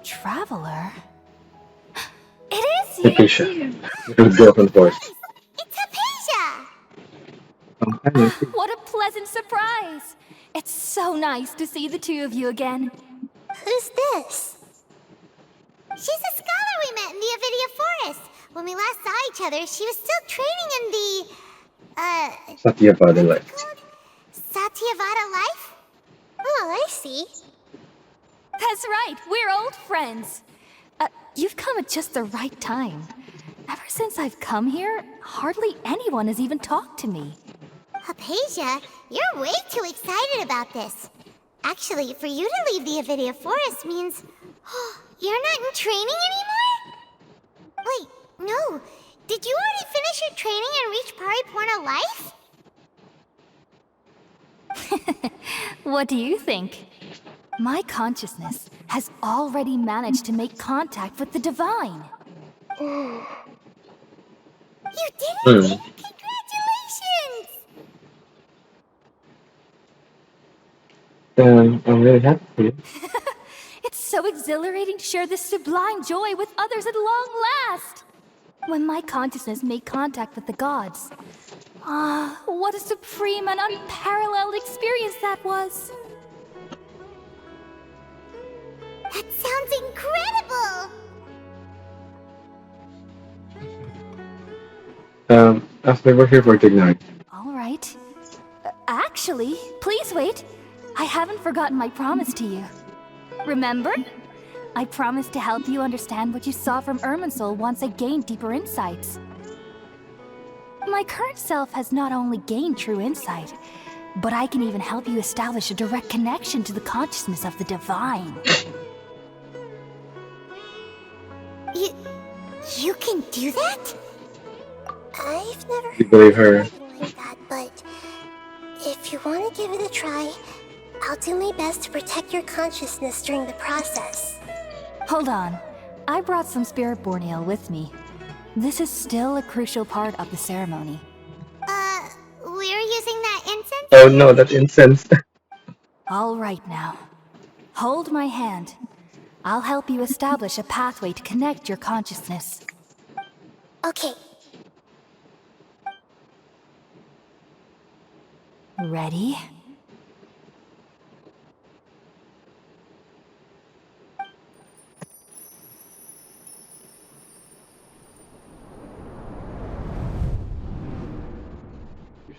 Traveler? It is you! Hypatia. Little girl from the forest. It's Hypatia! Oh, hi. What a pleasant surprise! It's so nice to see the two of you again. Who's this? She's a scholar we met in the Avidia Forest. When we last saw each other, she was still training in the, Satyavada life. called? Satyavada life? Oh, I see. That's right, we're old friends. You've come at just the right time. Ever since I've come here, hardly anyone has even talked to me. Hypatia, you're way too excited about this. Actually, for you to leave the Avidia Forest means... you're not in training anymore? Wait, no. Did you already finish your training and reach Pariporna life? What do you think? My consciousness has already managed to make contact with the divine. You did it! Congratulations! I'm really happy for you. It's so exhilarating to share this sublime joy with others at long last! When my consciousness made contact with the gods. What a supreme and unparalleled experience that was! That sounds incredible! After we're here for Ignite. Alright. Actually, please wait. I haven't forgotten my promise to you. Remember? I promised to help you understand what you saw from Irminsul once I gained deeper insights. My current self has not only gained true insight, but I can even help you establish a direct connection to the consciousness of the divine. You can do that? I've never You believe her. heard anything like that, but if you want to give it a try, I'll do my best to protect your consciousness during the process. Hold on. I brought some spirit born ale with me. This is still a crucial part of the ceremony. We're using that incense? Oh no, that incense. All right now. Hold my hand. I'll help you establish a pathway to connect your consciousness. Okay. Ready?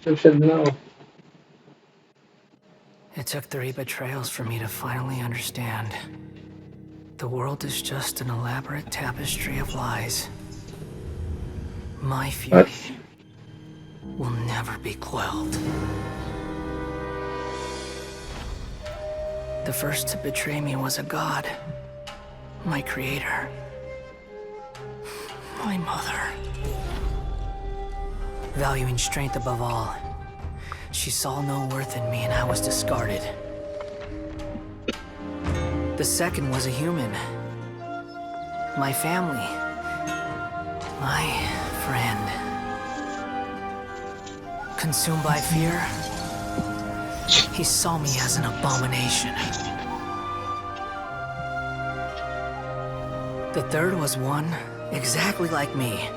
You should know. It took 3 betrayals for me to finally understand. The world is just an elaborate tapestry of lies. My fury will never be quelled. The first to betray me was a god. My creator. My mother. Valuing strength above all, she saw no worth in me and I was discarded. The second was a human. My family. My friend. Consumed by fear, he saw me as an abomination. The third was one exactly like me.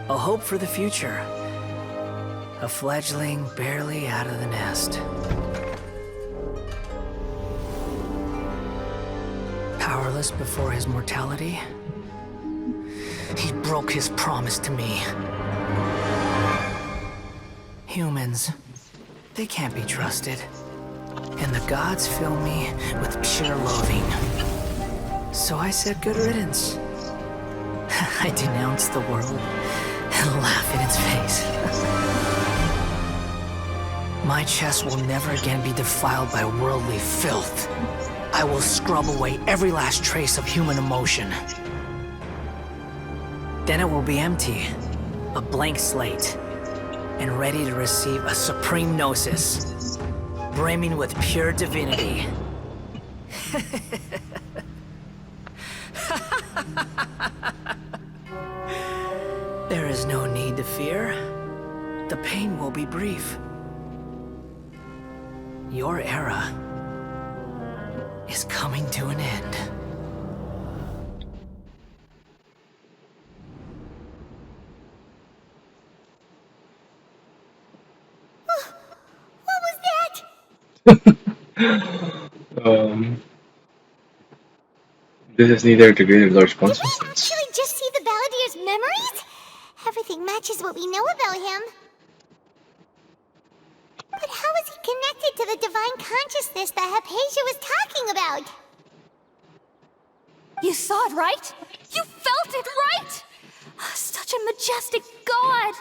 A hope for the future. A fledgling barely out of the nest. Powerless before his mortality, he broke his promise to me. Humans, they can't be trusted. And the gods fill me with pure loathing. So I said good riddance. I denounced the world and laugh in its face. My chest will never again be defiled by worldly filth. I will scrub away every last trace of human emotion. Then it will be empty, a blank slate, and ready to receive a supreme gnosis, brimming with pure divinity. There is no need to fear. The pain will be brief. Your era is coming to an end. What was that? This is neither degree nor Did responsibility. we actually just see the Baladier's memories? Everything matches what we know about him. But how is he connected to the divine consciousness that Hypatia was talking about? You saw it, right? You felt it, right? Such a majestic god!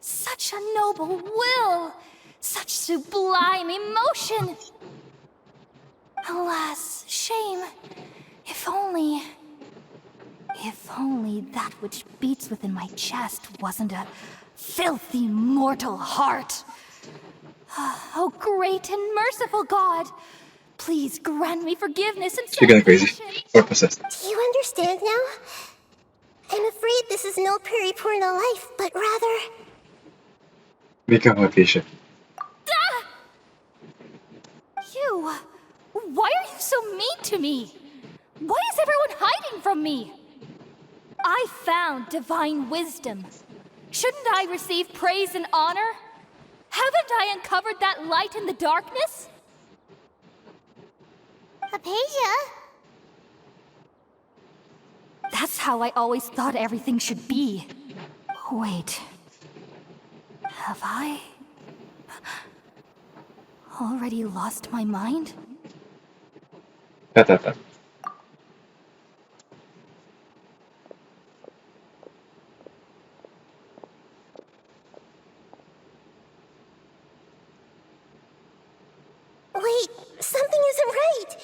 Such a noble will! Such sublime emotion! Alas, shame. If only that which beats within my chest wasn't a filthy mortal heart. Oh, great and merciful God! Please grant me forgiveness and She gone crazy. salvation. Or possessed. Do you understand now? I'm afraid this is no periportal life, but rather... Become more patient. You! Why are you so mean to me? Why is everyone hiding from me? I found divine wisdom. Shouldn't I receive praise and honor? Haven't I uncovered that light in the darkness? Hypatia? That's how I always thought everything should be. Wait. Have I already lost my mind? Ta. Wait, something isn't right!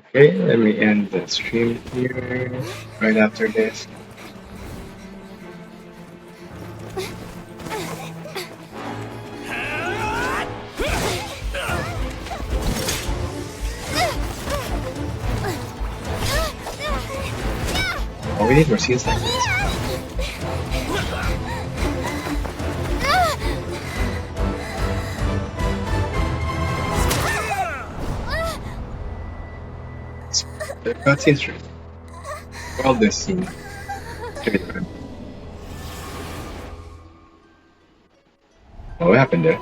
Okay, let me end the stream here. Right after this. Oh, we need more scenes like this. The cutscene's right. All this scene. Okay, good. Oh, what happened there?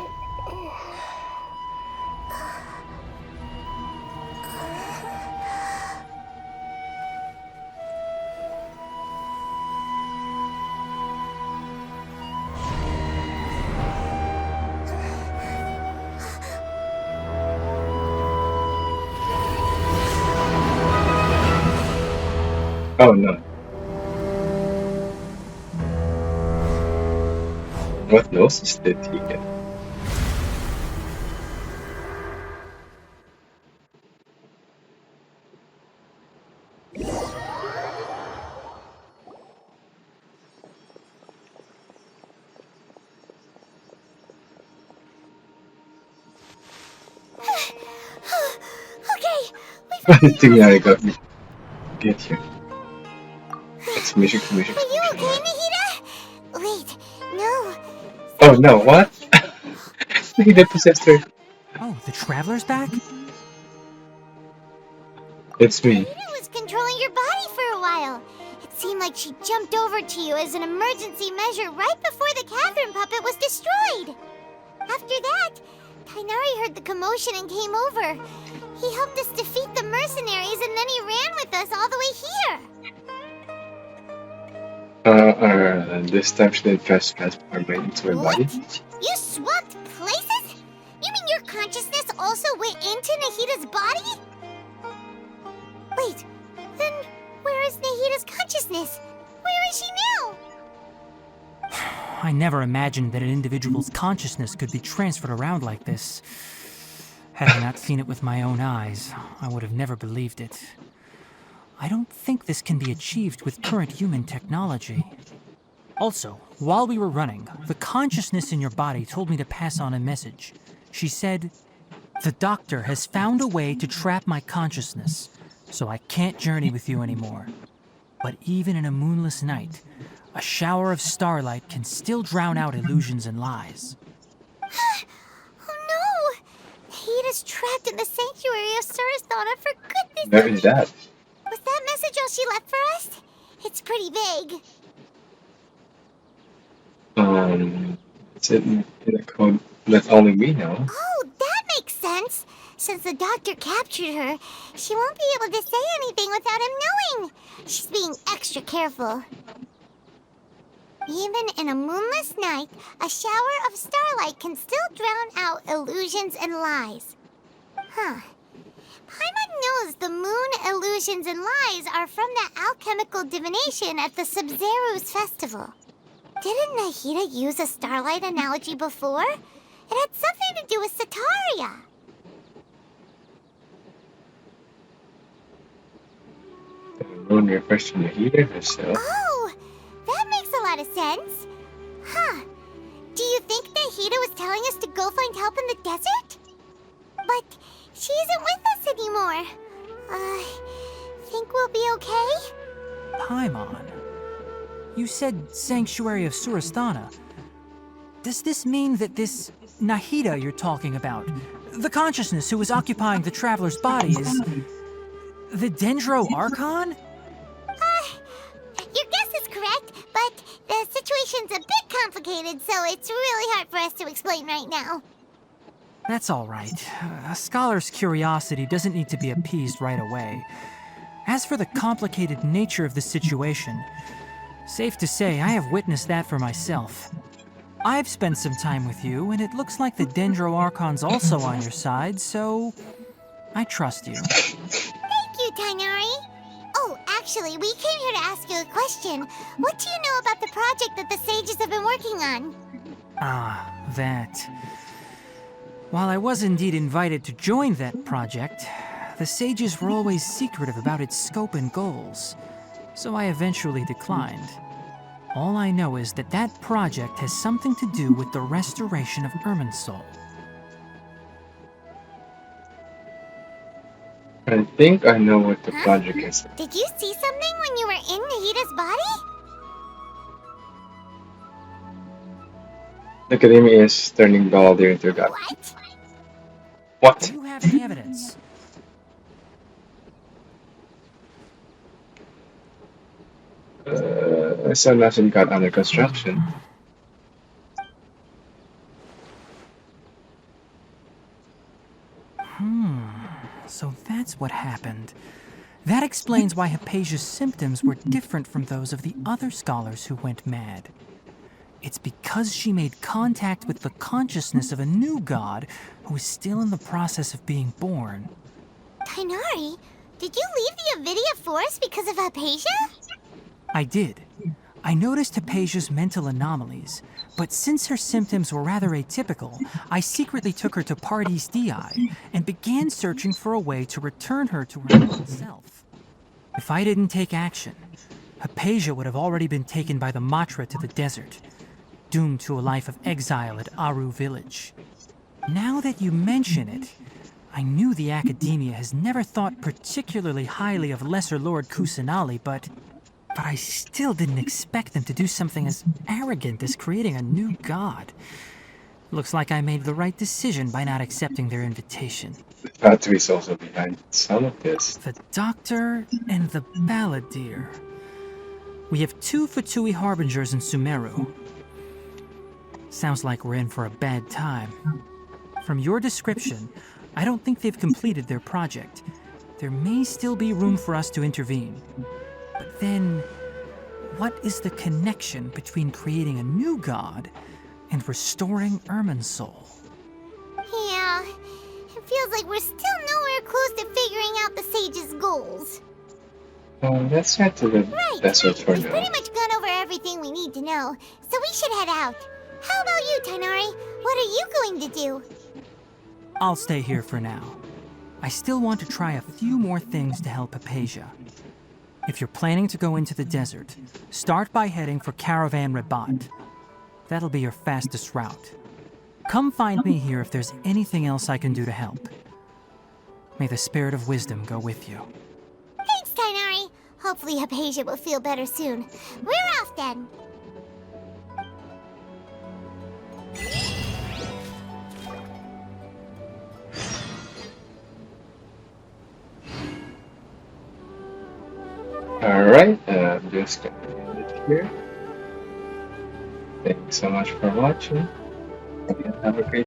Oh no. What noses did he get? Okay, I think I got me. Get here. It's music. are you okay, Nahida? Wait, no. Oh no, what? He did possessed her. Oh, the Traveler's back? It's me. Nahida was controlling your body for a while. It seemed like she jumped over to you as an emergency measure right before the Catherine puppet was destroyed. After that, Kainari heard the commotion and came over. He helped us defeat the mercenaries and then he ran with us all the way here. This time she didn't transform into her body. You swapped places? You mean your consciousness also went into Nahida's body? Wait, then where is Nahida's consciousness? Where is she now? I never imagined that an individual's consciousness could be transferred around like this. Had I not seen it with my own eyes, I would have never believed it. I don't think this can be achieved with current human technology. Also, while we were running, the consciousness in your body told me to pass on a message. She said, "The doctor has found a way to trap my consciousness, so I can't journey with you anymore. But even in a moonless night, a shower of starlight can still drown out illusions and lies." Oh no! Nahida's trapped in the sanctuary of Surasthana for goodness Where is that? Was that message all she left for us? It's pretty vague. It's in a code that only we know. Oh, that makes sense. Since the doctor captured her, she won't be able to say anything without him knowing. She's being extra careful. Even in a moonless night, a shower of starlight can still drown out illusions and lies. Huh. Paimon knows the moon illusions and lies are from the alchemical divination at the Sub-Zero's festival. Didn't Nahida use a starlight analogy before? It had something to do with Sataria. The moon refers to Nahida herself. Oh, that makes a lot of sense. Huh. Do you think Nahida was telling us to go find help in the desert? But she isn't with us anymore. Think we'll be okay? Paimon, you said Sanctuary of Surasthana. Does this mean that this Nahida you're talking about, the consciousness who was occupying the traveler's body, is the Dendro Archon? Your guess is correct, but the situation's a bit complicated, so it's really hard for us to explain right now. That's all right. A scholar's curiosity doesn't need to be appeased right away. As for the complicated nature of the situation, safe to say I have witnessed that for myself. I've spent some time with you, and it looks like the Dendro Archon's also on your side, so I trust you. Thank you, Tainari. Oh, actually, we came here to ask you a question. What do you know about the project that the sages have been working on? Ah, that. While I was indeed invited to join that project, the sages were always secretive about its scope and goals, so I eventually declined. All I know is that that project has something to do with the restoration of Irminsul. I think I know what the project is. Did you see something when you were in Nahida's body? The Academia is turning Baldir into a god. What? What? Do you have any evidence? Sun hasn't got under construction. So that's what happened. That explains why Hypatia's symptoms were different from those of the other scholars who went mad. It's because she made contact with the consciousness of a new god who is still in the process of being born. Tainari, did you leave the Avidia Forest because of Hypatia? I did. I noticed Hypatia's mental anomalies, but since her symptoms were rather atypical, I secretly took her to Pardis Dii and began searching for a way to return her to her old self. If I didn't take action, Hypatia would have already been taken by the Matra to the desert, doomed to a life of exile at Aru village. Now that you mention it, I knew the Academia has never thought particularly highly of Lesser Lord Kusanali, but I still didn't expect them to do something as arrogant as creating a new god. Looks like I made the right decision by not accepting their invitation. The Fatui is also behind some of this. The Doctor and the Balladeer. We have 2 Fatui Harbingers in Sumeru. Sounds like we're in for a bad time. From your description, I don't think they've completed their project. There may still be room for us to intervene. But then, what is the connection between creating a new god and restoring Irminsul? Yeah, it feels like we're still nowhere close to figuring out the sage's goals. Let's head to the desert for We've now. pretty much gone over everything we need to know, so we should head out. How about you, Tainari? What are you going to do? I'll stay here for now. I still want to try a few more things to help Hypatia. If you're planning to go into the desert, start by heading for Caravan Rabat. That'll be your fastest route. Come find me here if there's anything else I can do to help. May the spirit of wisdom go with you. Thanks, Tainari. Hopefully Hypatia will feel better soon. We're off then. Alright, I'm just gonna end it here. Thank you so much for watching. And have a great